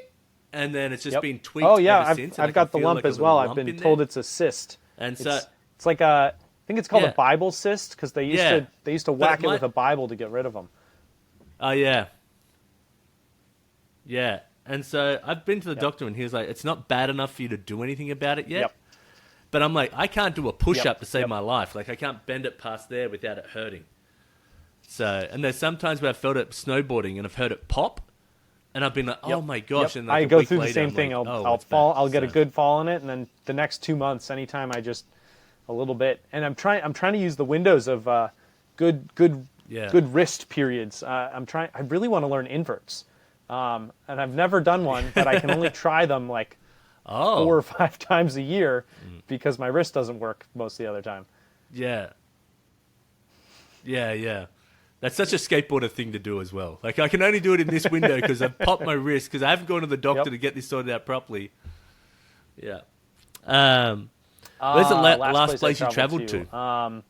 and then it's just been tweaked Oh yeah, ever since. and I I've can got the feel lump like a as little well. I've lump been in told there. it's a cyst. And so It's like I think it's called Yeah. a Bible cyst because they used to whack it with a Bible to get rid of them. Oh, yeah. Yeah. And so I've been to the doctor and he was like, it's not bad enough for you to do anything about it yet. Yep. But I'm like, I can't do a push-up Yep. to save Yep. my life. Like, I can't bend it past there without it hurting. So, and there's sometimes where I've felt it snowboarding and I've heard it pop. And I've been like, oh my gosh. And like I a go week through the later, same I'm thing. like, I'll it's fall. back. I'll get a So- good fall in it, and then the next 2 months, anytime I just a little bit. And I'm trying to use the windows of good wrist periods. I really want to learn inverts, and I've never done one, but I can only try them like 4 or 5 times a year because my wrist doesn't work most of the other time. Yeah. Yeah, yeah. That's such a skateboarder thing to do as well. Like, I can only do it in this window because I've popped my wrist because I haven't gone to the doctor to get this sorted out properly. Yeah. Where's the last place you traveled to?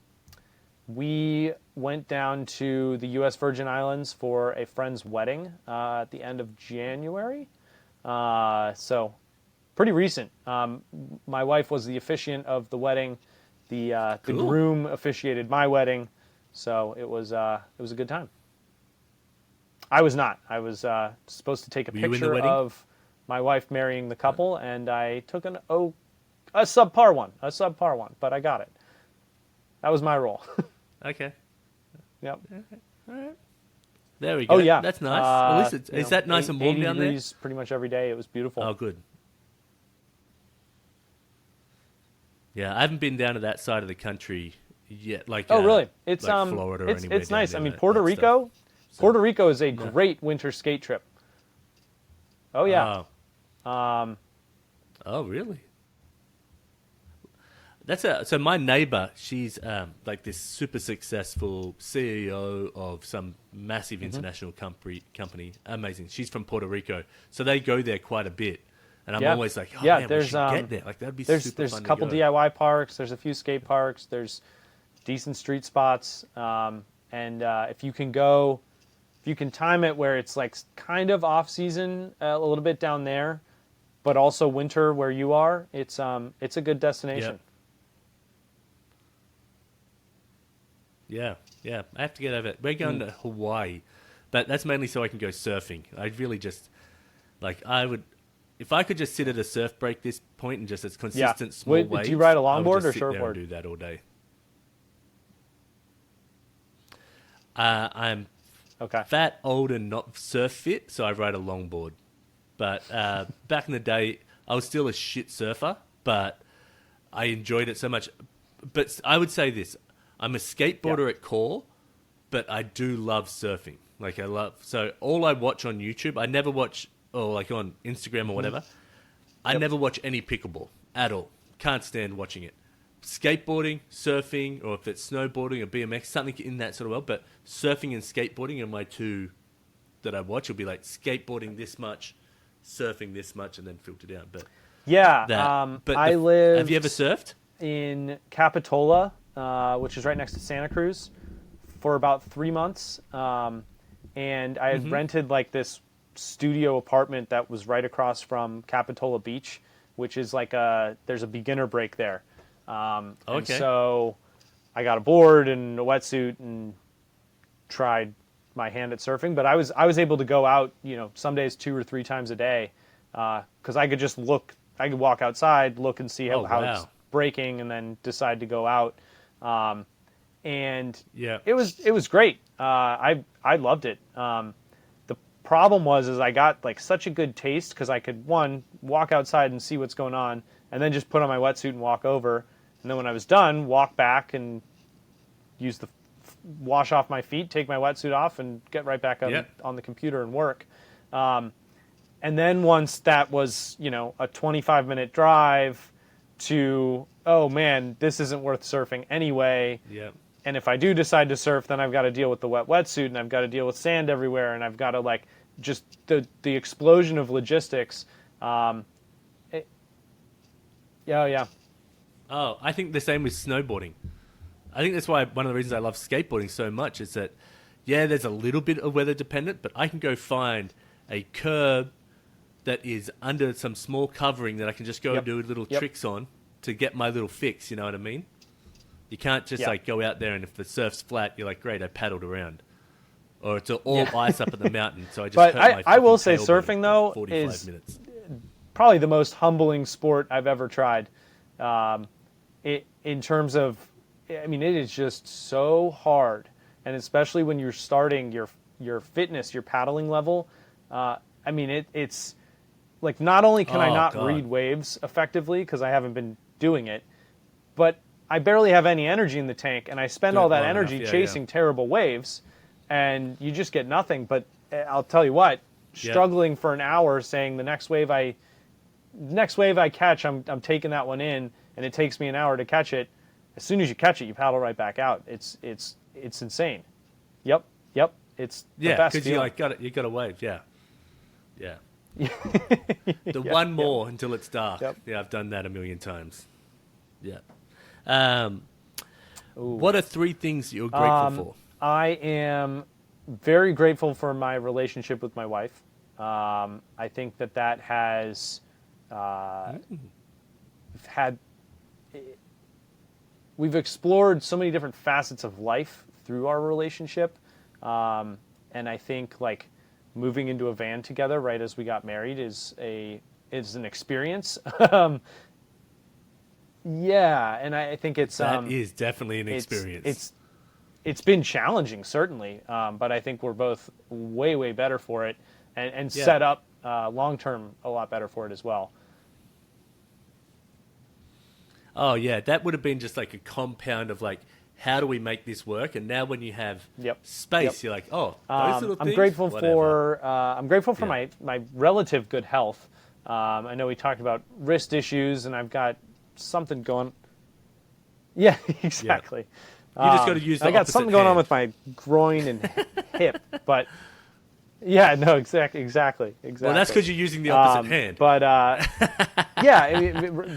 We went down to the U.S. Virgin Islands for a friend's wedding at the end of January. So pretty recent. My wife was the officiant of the wedding. The Cool. groom officiated my wedding. So it was a good time. I was not. I was supposed to take a Were you in the picture wedding? of my wife marrying the couple, and I took a subpar one, but I got it. That was my role. Okay. Yep. All right. There we go. Oh yeah, That's nice. At least is that nice and warm 80 down there? degrees pretty much every day. It was beautiful. Oh, good. Yeah, I haven't been down to that side of the country yet. Like, Really? It's like Florida or anywhere it's down nice. there, I mean, that Puerto stuff. Rico. So- Puerto Rico is a great winter skate trip. Oh yeah. Oh, really? So my neighbor, she's like this super successful CEO of some massive international company. Amazing. She's from Puerto Rico, so they go there quite a bit. And I'm always like, oh man, we should get there. Like that'd be super fun. There's a couple to go. DIY parks. There's a few skate parks. There's decent street spots. And if you can time it where it's like kind of off season a little bit down there, but also winter where you are, it's a good destination. Yep. Yeah. I have to get over it. We're going to Hawaii, but that's mainly so I can go surfing. I'd really just, like, if I could just sit at a surf break this point and just it's consistent small Wait, waves. do you ride a I would longboard just or sit there surfboard? and do that all day. I'm Okay. fat, old, and not surf fit, so I ride a longboard. But back in the day, I was still a shit surfer, but I enjoyed it so much. But I would say this. I'm a skateboarder at core, but I do love surfing. Like so all I watch on YouTube, I never watch, or like on Instagram or whatever, I never watch any pickleball at all. Can't stand watching it. Skateboarding, surfing, or if it's snowboarding or BMX, something in that sort of world. But surfing and skateboarding are my two that I watch. It'll be like skateboarding this much, surfing this much, and then filter down. But Yeah. but I lived have you ever surfed? in Capitola, which is right next to Santa Cruz, for about 3 months. And I had rented like this studio apartment that was right across from Capitola Beach, which is like there's a beginner break there. And so I got a board and a wetsuit and tried my hand at surfing, but I was able to go out, some days 2 or 3 times a day, because I could just look. I could walk outside, look and see how it's breaking, and then decide to go out. And it was great. I loved it. The problem was I got like such a good taste because I could walk outside and see what's going on, and then just put on my wetsuit and walk over, and then when I was done, walk back and use the wash off my feet, take my wetsuit off, and get right back on the computer and work. And then once that was, a 25-minute drive to, oh man, this isn't worth surfing anyway. Yeah. And if I do decide to surf, then I've got to deal with the wet wetsuit, and I've got to deal with sand everywhere, and I've got to just the explosion of logistics. Yeah. Oh, I think the same with snowboarding. I think that's why one of the reasons I love skateboarding so much is that, there's a little bit of weather dependent, but I can go find a curb that is under some small covering that I can just go and do little tricks on to get my little fix, you know what I mean? You can't just go out there and if the surf's flat, you're like, great, I paddled around. Or it's all ice up in the mountain, so I just But hurt my I will say tailbone surfing, for though, 45 is minutes. probably the most humbling sport I've ever tried. In terms of, it is just so hard. And especially when you're starting your fitness, your paddling level, it's like not only can I not read waves effectively because I haven't been doing it, but I barely have any energy in the tank, and I spend all that energy chasing terrible waves, and you just get nothing. But I'll tell you what, struggling for an hour saying the next wave I catch, I'm taking that one in, and it takes me an hour to catch it. As soon as you catch it, you paddle right back out. It's insane. Yep. It's the best feeling. Because you got a wave. Yeah. One more until it's dark. Yep. Yeah, I've done that a million times. Yeah. What are 3 things you're grateful for? I am very grateful for my relationship with my wife. I think that has we've explored so many different facets of life through our relationship. And I think moving into a van together right as we got married is an experience. And I think that is definitely an experience. It's been challenging, certainly, but I think we're both way better for it, and set up long term a lot better for it as well. Oh yeah, that would have been just like a compound of how do we make this work? And now when you have space, you're like, those little things. I'm grateful for my relative good health. I know we talked about wrist issues, and I've got something going. Yeah, exactly. You just got to use. I got something going on with my groin and hip, but exactly. Well, that's because you're using the opposite hand. But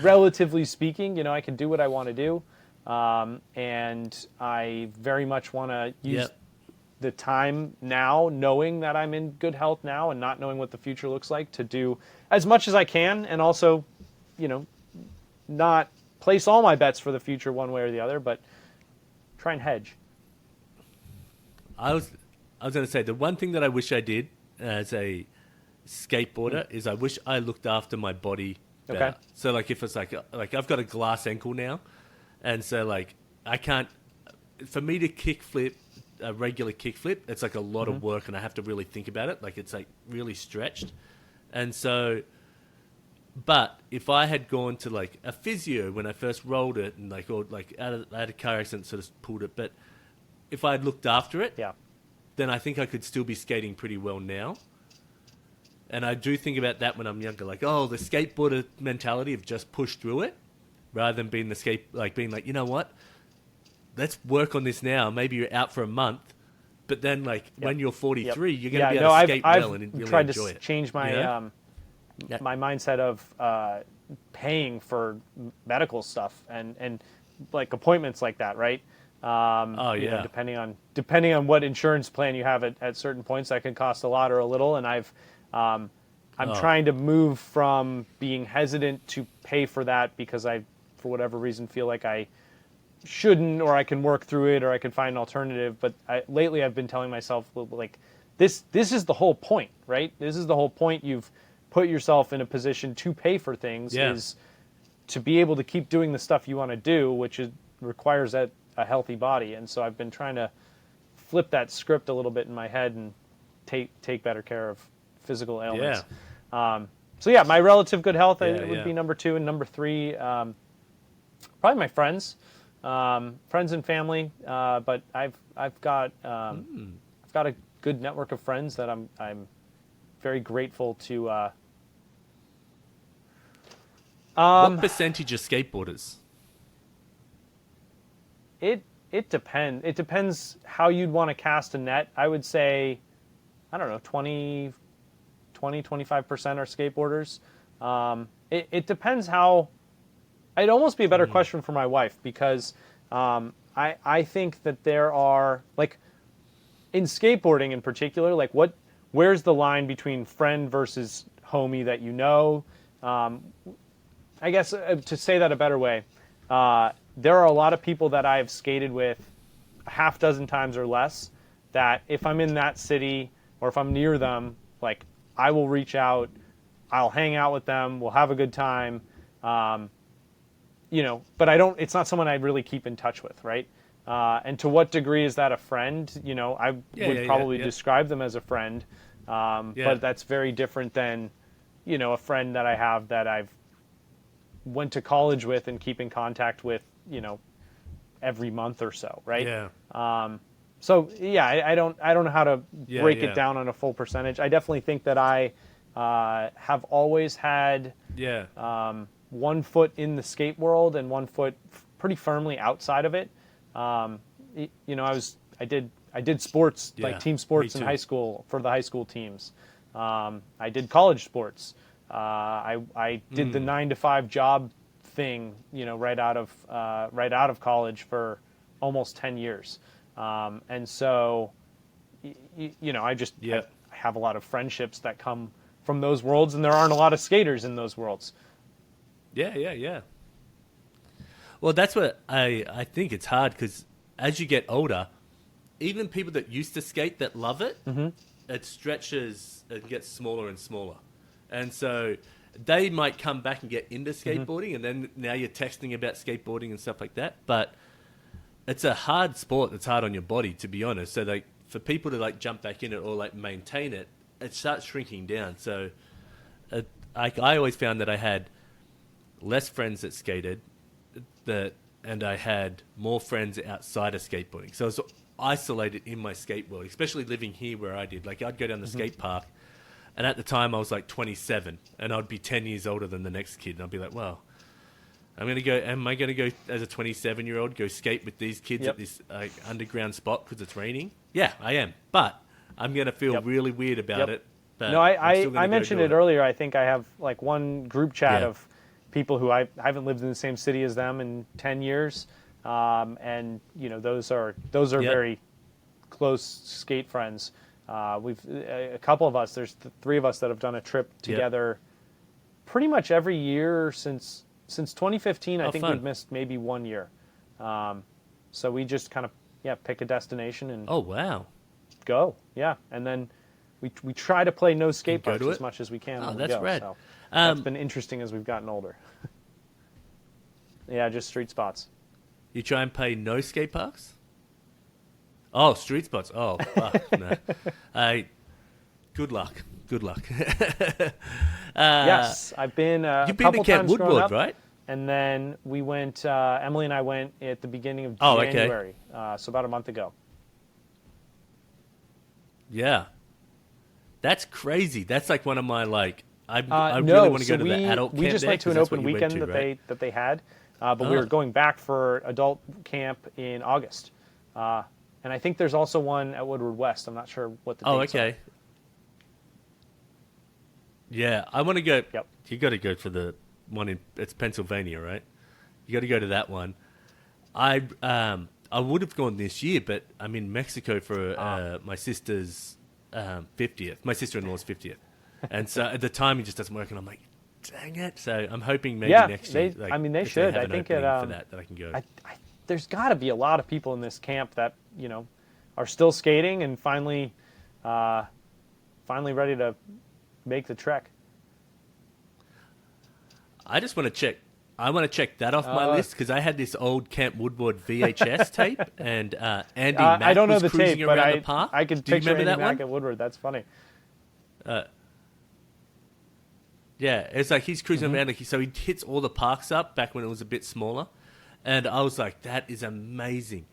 relatively speaking, I can do what I want to do, and I very much want to use the time now, knowing that I'm in good health now, and not knowing what the future looks like, to do as much as I can, and also, not place all my bets for the future one way or the other, but try and hedge. I was going to say, the one thing that I wish I did as a skateboarder is I wish I looked after my body better. Okay. So if it's like I've got a glass ankle now, and so I can't, for me to kickflip a regular kickflip, it's a lot of work, and I have to really think about it. It's really stretched, and so. But if I had gone to a physio when I first rolled it, and I had a car accident, sort of pulled it, but if I had looked after it, then I think I could still be skating pretty well now. And I do think about that when I'm younger, the skateboarder mentality of just push through it, rather than being you know what, let's work on this now. Maybe you're out for a month, but then when you're 43, you're going to be able to skate well and really enjoy it. I've tried to change my my mindset of paying for medical stuff and appointments like that, right? Depending on what insurance plan you have at certain points, that can cost a lot or a little. And I'm trying to move from being hesitant to pay for that because I, for whatever reason, feel like I shouldn't, or I can work through it, or I can find an alternative. But lately I've been telling myself, this is the whole point, right? This is the whole point. You've put yourself in a position to pay for things, is to be able to keep doing the stuff you want to do, which requires a healthy body. And so I've been trying to flip that script a little bit in my head and take better care of physical ailments. My relative good health would be number 2, and number 3, probably my friends and family. But I've I've got a good network of friends that I'm very grateful to. What percentage are skateboarders? It depends. It depends how you'd want to cast a net. I would say, I don't know, 25% are skateboarders. It depends how. It'd almost be a better question for my wife, because I think that there are, like, in skateboarding in particular, like, where's the line between friend versus homie that you know? I guess to say that a better way, there are a lot of people that I've skated with a half dozen times or less that if I'm in that city or if I'm near them, like, I will reach out, I'll hang out with them, we'll have a good time, but it's not someone I really keep in touch with, right? And to what degree is that a friend? I would probably describe them as a friend, but that's very different than, a friend that I have that I've went to college with and keep in contact with, every month or so, right? Yeah. I don't know how to break it down on a full percentage. I definitely think that I have always had one foot in the skate world and one foot pretty firmly outside of it. I did sports, like team sports in high school for the high school teams. I did college sports. I did the 9-to-5 job thing, right out of college for almost 10 years. And so, I have a lot of friendships that come from those worlds, and there aren't a lot of skaters in those worlds. Yeah. Well, that's what I think it's hard, because as you get older, even people that used to skate that love it, it stretches and gets smaller and smaller. And so they might come back and get into skateboarding, and then now you're texting about skateboarding and stuff like that. But it's a hard sport that's hard on your body, to be honest. So like for people to like jump back in it or like maintain it, it starts shrinking down. So I always found that I had less friends that skated, and I had more friends outside of skateboarding. So I was isolated in my skate world, especially living here where I did. Like I'd go down the skate park, and at the time I was like 27, and I'd be 10 years older than the next kid, and I'd be like, well, am I going to go as a 27-year-old go skate with these kids at this underground spot because it's raining? Yeah, I am. But I'm going to feel really weird about it. But no, I mentioned it earlier. I think I have like one group chat of people who I haven't lived in the same city as them in 10 years. And those are very close skate friends. We've a couple of us. There's three of us that have done a trip together, pretty much every year since 2015. I think we've missed maybe 1 year. So we just kind of pick a destination and go and then we try to play no skate parks as much as we can. Oh, that's rad. So that's been interesting as we've gotten older. Just street spots. You try and play no skate parks? Oh, street spots. Oh, fuck, no. Good luck. Yes, I've been you've a been couple to Camp times growing Woodward, up, right? And then we went, Emily and I went at the beginning of January, so about a month ago. Yeah. That's crazy. That's like one of my, I really want to go to the adult camp. We just went to an open weekend that they had, but we were going back for adult camp in August. And I think there's also one at Woodward West. I'm not sure what the dates are. Yeah, I want to go. Yep. You got to go for the one it's Pennsylvania, right? You got to go to that one. I would have gone this year, but I'm in Mexico for my sister's 50th. My sister-in-law's 50th. And so at the time, it just doesn't work, and I'm like, dang it. So I'm hoping maybe next year. They should. I think for that I can go. There's got to be a lot of people in this camp that are still skating and finally ready to make the trek. I just want to check. I want to check that off my list because I had this old Camp Woodward VHS tape, and Andy Mack I don't know was the cruising tape, around but the park. I could Do you picture remember Andy that Mack one? at Woodward. That's funny. Yeah, it's like he's cruising around, so he hits all the parks up back when it was a bit smaller, and I was like, that is amazing.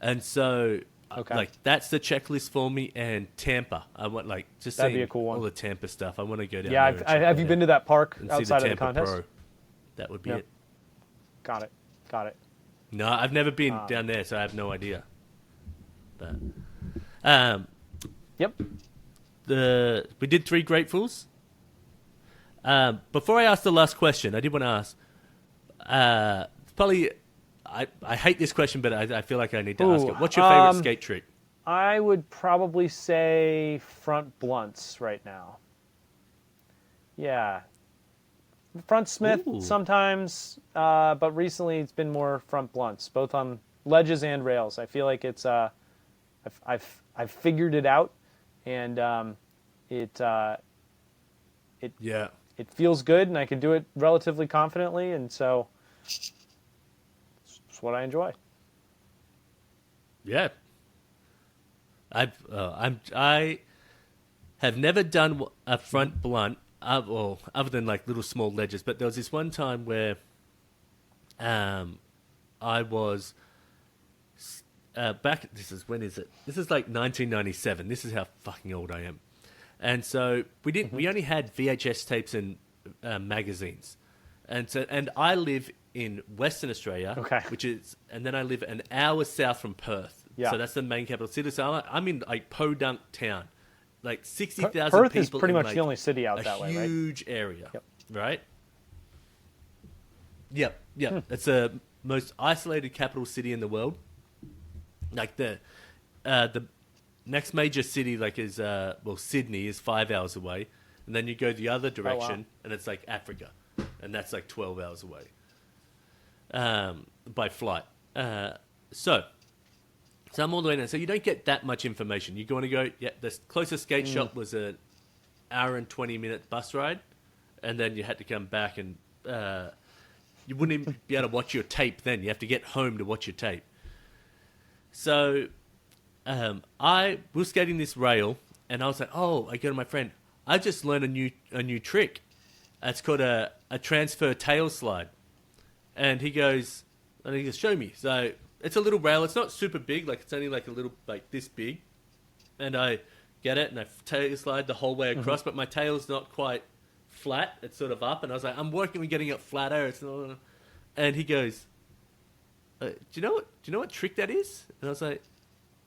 And so Okay. Like that's the checklist for me. And Tampa, I want like just That'd be seeing a cool one. all the Tampa stuff. I want to go down Yeah, there. And check have you that been to out that park and see outside of the Tampa contest? Pro. That would be Yep. it. Got it. No, I've never been down there, so I have no idea. But Yep. we did 3 gratefuls. Before I ask the last question, I did want to ask. Probably, I hate this question, but I feel like I need to ask it. What's your favorite skate trick? I would probably say front blunts right now. Yeah. Front Smith Ooh. sometimes, but recently it's been more front blunts, both on ledges and rails. I feel like it's I've figured it out, and it feels good, and I can do it relatively confidently, and so it's what I enjoy. Yeah. I have never done a front blunt, other than like little small ledges. But there was this one time where, I was back. When is it? This is like 1997. This is how fucking old I am. And so we only had VHS tapes and magazines, and I live in Western Australia, Okay. and then I live an hour south from Perth. Yeah. So that's the main capital city. So I'm in like Podunk town, like 60,000 Perth people. is pretty in, much like, the only city out that a way, right? huge area, Yep. right? Yep. It's the most isolated capital city in the world. Like the next major city, like is Sydney is 5 hours away, and then you go the other direction, and it's like Africa, and that's like 12 hours away, by flight. So I'm all the way down. So you don't get that much information. You're going to go. Yeah, the closest skate shop was an hour and 20-minute bus ride, and then you had to come back, and you wouldn't even be able to watch your tape. Then you have to get home to watch your tape. So I was skating this rail, and I was like, "Oh!" I go to my friend. I just learned a new trick. It's called a transfer tail slide, and he goes, "Show me." So it's a little rail. It's not super big. Like it's only like a little like this big, and I get it, and I tail slide the whole way across, but my tail's not quite flat. It's sort of up, and I was like, "I'm working on getting it flatter." It's not, and he goes, "Do you know what trick that is?" And I was like,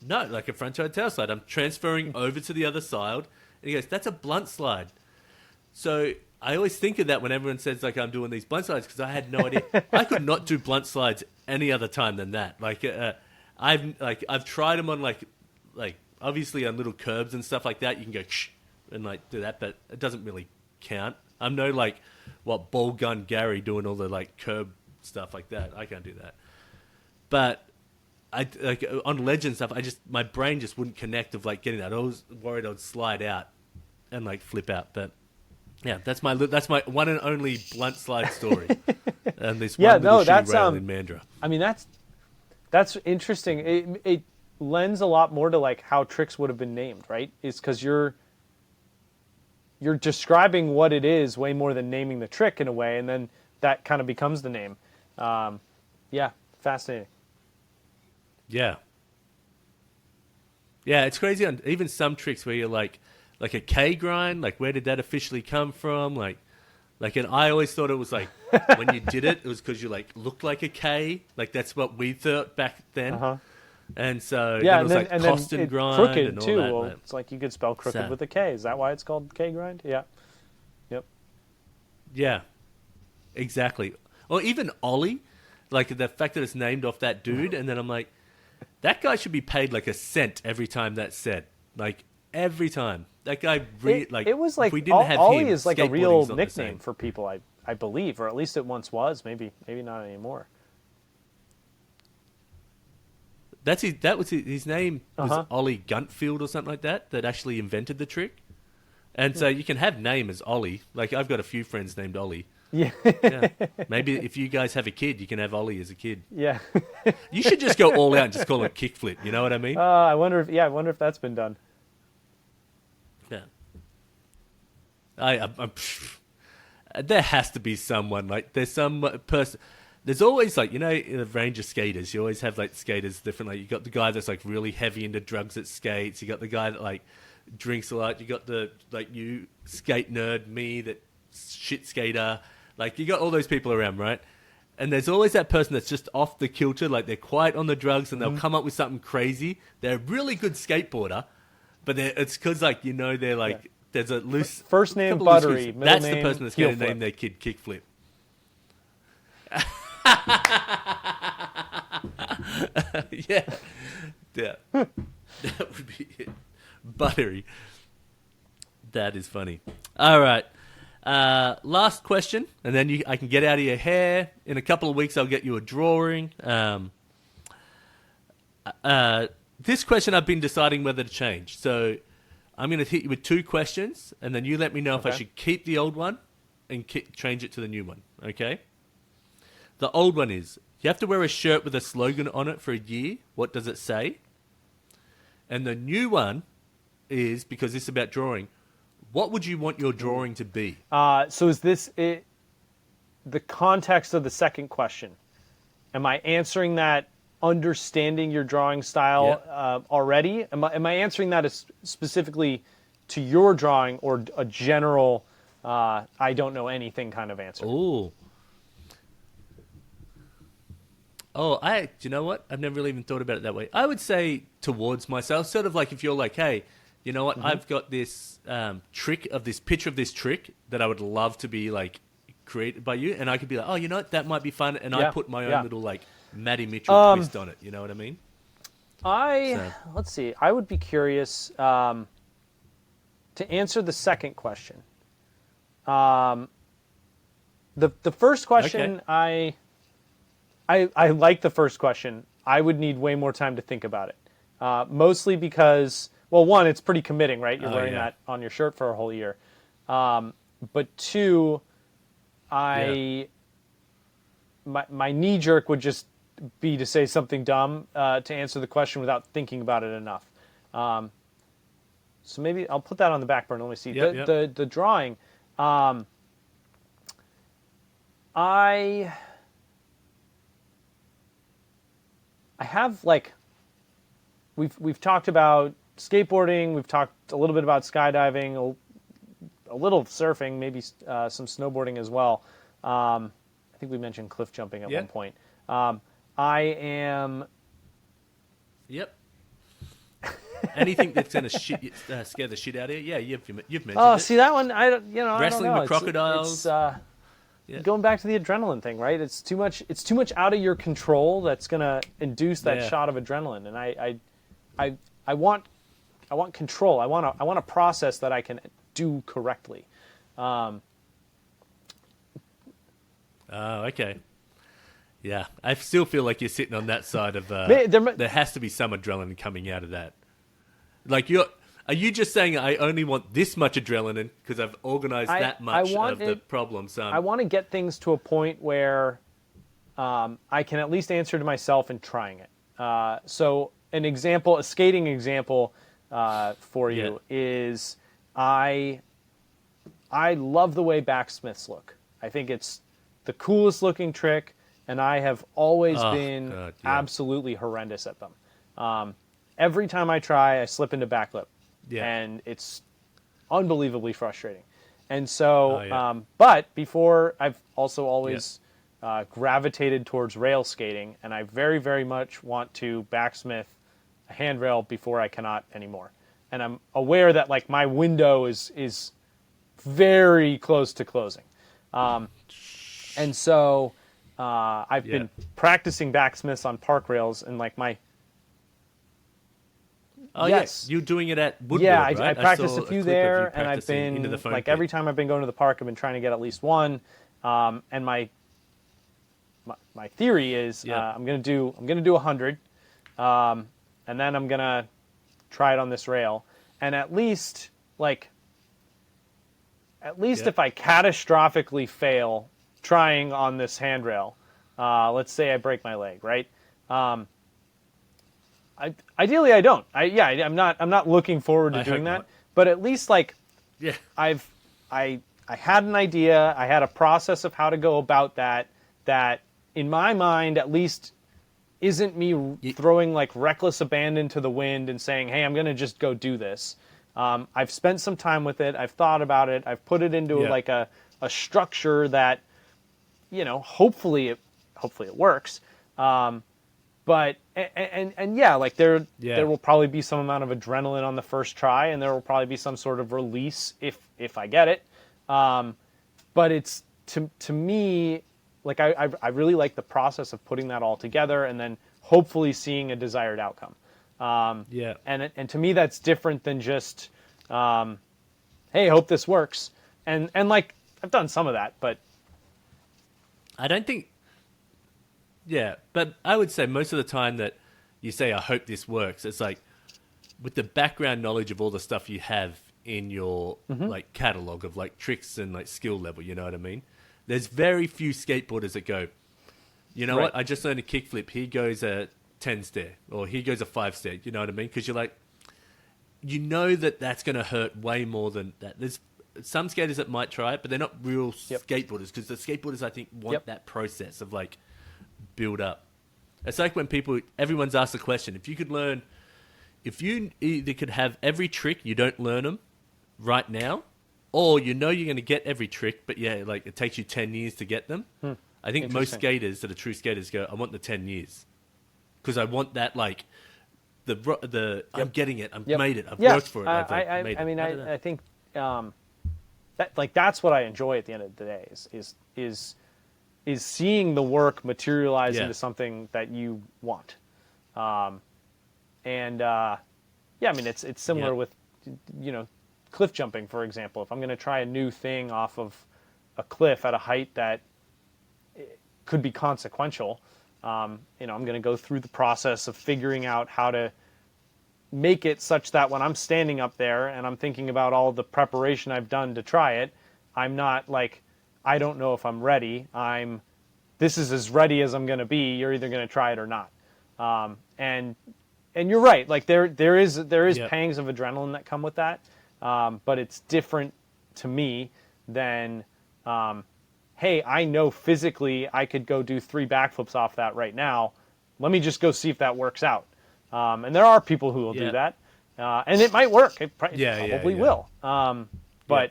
"No, like a front side tail slide. I'm transferring over to the other side." And he goes, "That's a blunt slide." So I always think of that when everyone says like I'm doing these blunt slides, because I had no idea. I could not do blunt slides any other time than that. Like I've tried them on like obviously on little curbs and stuff like that. You can go shh and like do that, but it doesn't really count. I'm no like ball gun Gary doing all the like curb stuff like that. I can't do that. But I like on ledge and stuff. My brain just wouldn't connect of like getting that. I was worried I'd slide out and like flip out. But yeah, that's my one and only blunt slide story. And this one little shitty rail in Mandurah. I mean, that's interesting. It lends a lot more to like how tricks would have been named, right? It's because you're describing what it is way more than naming the trick in a way, and then that kind of becomes the name. Yeah, fascinating. Yeah, it's crazy on even some tricks where you're like a K grind, like where did that officially come from? Like, and I always thought it was like when you did it was because you like looked like a K, like that's what we thought back then. Uh-huh. And so Yeah, it was like cost and grind crooked and all too. that. Well, it's like you could spell crooked So- with a K. Is that why it's called K grind? Yeah. Yep. Yeah, exactly. Or even Ollie, like the fact that it's named off that dude, and then I'm like, that guy should be paid like a cent every time that's said. Like every time that guy, It was like if we didn't have Ollie him, is like a skateboarding's real not the nickname same. for people, I believe, or at least it once was. Maybe not anymore. His name was Uh-huh. Ollie Guntfield or something like that. That actually invented the trick. And so you can have name as Ollie. Like I've got a few friends named Ollie. Yeah. Yeah. Maybe if you guys have a kid, you can have Ollie as a kid. Yeah. You should just go all out and just call him kickflip. You know what I mean? I wonder if that's been done. Yeah. I'm there has to be someone like there's some person. there's always like, in a range of skaters, you always have like skaters different. Like you got the guy that's like really heavy into drugs that skates. You got the guy that like drinks a lot. You got the like you skate nerd, me that shit skater. Like you got all those people around, right? And there's always that person that's just off the kilter, like they're quite on the drugs and they'll come up with something crazy. They're a really good skateboarder, but it's because like they're like there's a loose first name couple of loose Buttery, screws. middle That's name the person that's heel going to flip. name their kid Kickflip. Yeah. That would be it. Buttery. That is funny. All right. Last question, and then I can get out of your hair. In a couple of weeks, I'll get you a drawing. This question I've been deciding whether to change. So I'm going to hit you with 2 questions, and then you let me know if I should keep the old one and change it to the new one. Okay? The old one is, you have to wear a shirt with a slogan on it for a year. What does it say? And the new one is, because this is about drawing, what would you want your drawing to be? So is this the context of the second question? Am I answering that understanding your drawing style already? Am I answering that as specifically to your drawing or a general I don't know anything kind of answer? Oh, do you know what? I've never really even thought about it that way. I would say towards myself, sort of like if you're like, hey, you know what? I've got this picture of this trick that I would love to be like created by you, and I could be like, oh, you know what? That might be fun, and I put my own little like Matty Mitchell twist on it. You know what I mean? Let's see. I would be curious to answer the second question. The first question, I like the first question. I would need way more time to think about it. Mostly because, well, one, it's pretty committing, right? You're wearing that on your shirt for a whole year. But 2, my knee jerk would just be to say something dumb to answer the question without thinking about it enough. So maybe I'll put that on the back burner. Let me see. The drawing. I have like we've talked about skateboarding, we've talked a little bit about skydiving, a little surfing, maybe some snowboarding as well. I think we mentioned cliff jumping at one point. I am. Yep. Anything that's going to scare the shit out of you? Yeah, you've mentioned it. Oh, see that one? Wrestling I don't know. with crocodiles. It's going back to the adrenaline thing, right? It's too much out of your control that's going to induce that shot of adrenaline, and I want control. I want a process that I can do correctly. Oh, okay. Yeah, I still feel like you're sitting on that side of. There has to be some adrenaline coming out of that. Like are you just saying I only want this much adrenaline because I've organized that much of the problem? So I want to get things to a point where I can at least answer to myself in trying it. So a skating example for you is I love the way backsmiths look. I think it's the coolest looking trick, and I have always been absolutely horrendous at them. Every time I try, I slip into backlip. Yeah. And it's unbelievably frustrating. And so, but before, I've also always gravitated towards rail skating, and I very, very much want to backsmith a handrail before I cannot anymore. And I'm aware that like my window is very close to closing. And so I've been practicing backsmiths on park rails, and like my yes, you're doing it at Woodward, right? I practiced a few there, and I've been like every time I've been going to the park, I've been trying to get at least one. And my theory is I'm gonna do 100, and then I'm gonna try it on this rail, and at least if I catastrophically fail trying on this handrail, let's say I break my leg, right? Ideally, I don't. I'm not looking forward to doing that. But at least I had an idea. I had a process of how to go about that in my mind, at least, isn't me throwing like reckless abandon to the wind and saying, hey, I'm going to just go do this. I've spent some time with it. I've thought about it. I've put it into like a structure that, hopefully it works. But like there will probably be some amount of adrenaline on the first try, and there will probably be some sort of release if I get it. But it's to me, like I really like the process of putting that all together and then hopefully seeing a desired outcome. And to me that's different than just, hey, hope this works. And like I've done some of that, but I don't think. Yeah, but I would say most of the time that you say, I hope this works, it's like with the background knowledge of all the stuff you have in your like catalog of like tricks and like skill level, you know what I mean? There's very few skateboarders that go, you know what, I just learned a kickflip, here goes a 10 stair, or here goes a 5 stair, you know what I mean? Because you're like, you know that's going to hurt way more than that. There's some skaters that might try it, but they're not real skateboarders, because the skateboarders, I think, want that process of like build up. It's like when everyone's asked the question, if you either could have every trick, you don't learn them right now, or you're going to get every trick, but like it takes you 10 years to get them. I think most skaters that are true skaters go, I want the 10 years. Because I want that, like, I'm getting it, I've made it, I've worked for it, I think that like that's what I enjoy at the end of the day is seeing the work materialize into something that you want. It's similar with, cliff jumping, for example. If I'm going to try a new thing off of a cliff at a height that could be consequential, I'm going to go through the process of figuring out how to make it such that when I'm standing up there and I'm thinking about all the preparation I've done to try it, I'm not like, I don't know if I'm ready. This is as ready as I'm going to be. You're either going to try it or not. And you're right. Like there is pangs of adrenaline that come with that. But it's different to me than, hey, I know physically I could go do 3 backflips off that right now. Let me just go see if that works out. And there are people who will do that. And it might work. It probably will. But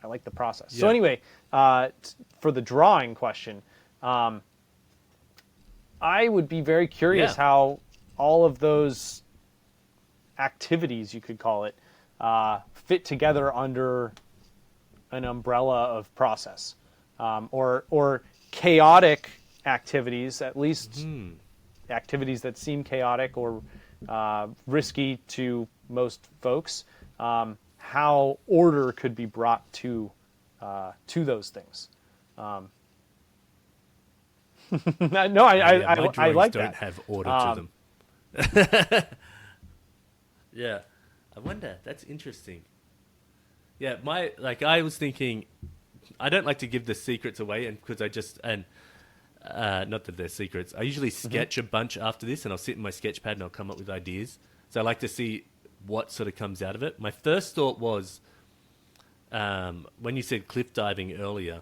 I like the process. So anyway, for the drawing question, I would be very curious how all of those activities, you could call it, fit together under an umbrella of process, or chaotic activities, at least activities that seem chaotic or risky to most folks. How order could be brought to those things. I like don't that. have order to them. Yeah, I wonder. That's interesting. Yeah, I was thinking, I don't like to give the secrets away, and because not that they're secrets. I usually sketch a bunch after this, and I'll sit in my sketch pad and I'll come up with ideas. So I like to see what sort of comes out of it. My first thought was, when you said cliff diving earlier,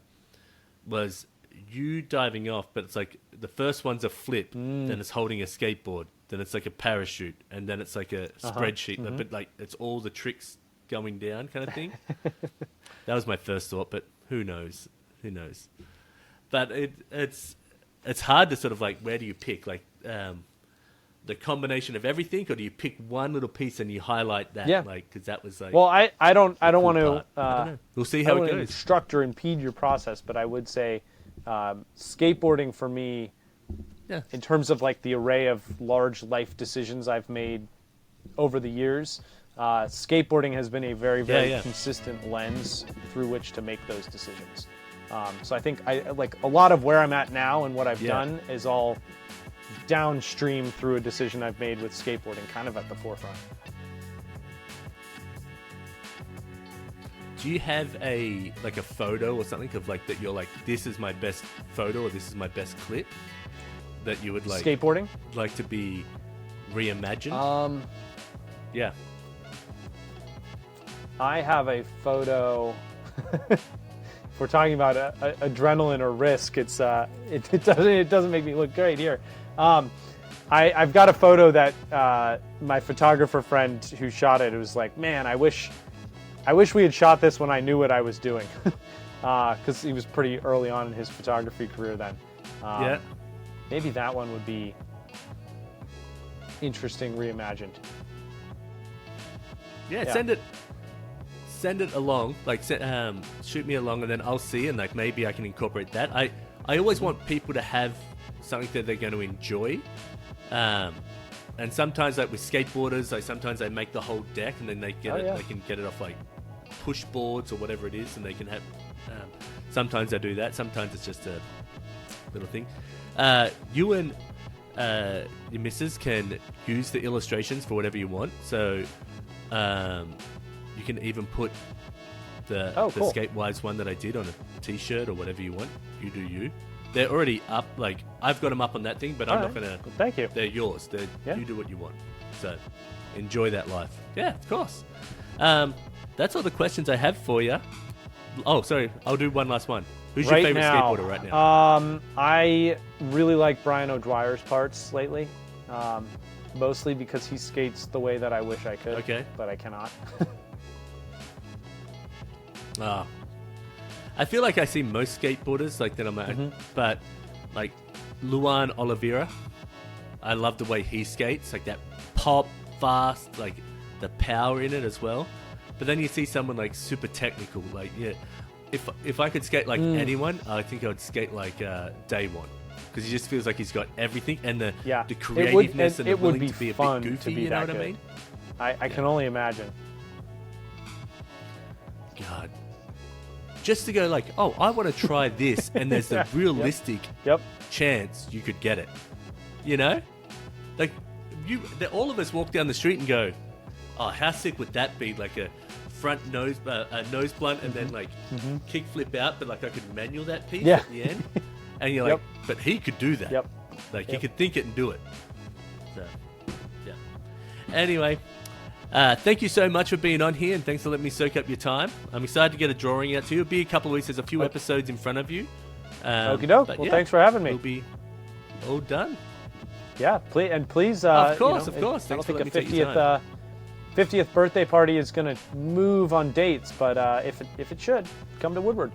was you diving off, but it's like the first one's a flip, then it's holding a skateboard, then it's like a parachute, and then it's like a spreadsheet, but like it's all the tricks going down kind of thing. That was my first thought, but who knows? But it's hard to sort of like, where do you pick? Like, the combination of everything, or do you pick one little piece and you highlight that? Yeah. Like, because that was like. Well, I don't want to. I don't know. We'll see how it goes. Instruct or impede your process, but I would say, skateboarding for me, in terms of like the array of large life decisions I've made over the years, skateboarding has been a very, very consistent lens through which to make those decisions. So I think I like a lot of where I'm at now and what I've done is all downstream through a decision I've made with skateboarding, kind of at the forefront. Do you have a photo or something of like that you're like, this is my best photo or this is my best clip that you would like skateboarding like to be reimagined? I have a photo if we're talking about adrenaline or risk, it doesn't make me look great here. I've got a photo that my photographer friend who shot it, was like, man, I wish we had shot this when I knew what I was doing, because he was pretty early on in his photography career then. Yeah. Maybe that one would be interesting reimagined. Yeah, send it along, like shoot me along, and then I'll see, and like maybe I can incorporate that. I always want people to have something that they're going to enjoy, and sometimes like with skateboarders, sometimes they make the whole deck, and then they get they can get it off like push boards or whatever it is, and they can have. Sometimes I do that. Sometimes it's just a little thing. You and your missus can use the illustrations for whatever you want. So you can even put the Skatewives one that I did on a t-shirt or whatever you want. You do you. They're already up. Like, I've got them up on that thing, but I'm not going to... Well, thank you. They're yours. You do what you want. So enjoy that life. Yeah, of course. That's all the questions I have for you. Oh, sorry. I'll do one last one. Who's your favorite skateboarder right now? I really like Brian O'Dwyer's parts lately. Mostly because he skates the way that I wish I could. Okay. But I cannot. I feel like I see most skateboarders like that. But like Luan Oliveira, I love the way he skates, like that pop, fast, like the power in it as well. But then you see someone like super technical, like if I could skate like anyone, I think I would skate like Day One, because he just feels like he's got everything, and the creativeness and the willing to be a bit goofy. You know what I mean? I can only imagine. God. Just to go like, oh, I want to try this, and there's a realistic chance you could get it. You know? Like, all of us walk down the street and go, oh, how sick would that be? Like a front nose blunt, and then like kick flip out, but like I could manual that piece at the end. And you're like, but he could do that. Like, he could think it and do it. So, yeah. Anyway... thank you so much for being on here, and thanks for letting me soak up your time. I'm excited to get a drawing out to you. It'll be a couple of weeks. There's a few episodes in front of you. Okie doke. Well, thanks for having me. We'll be all done. Yeah, please. Of course. I don't Thanks for think letting me take your time. 50th birthday party is going to move on dates, but if it should, come to Woodward.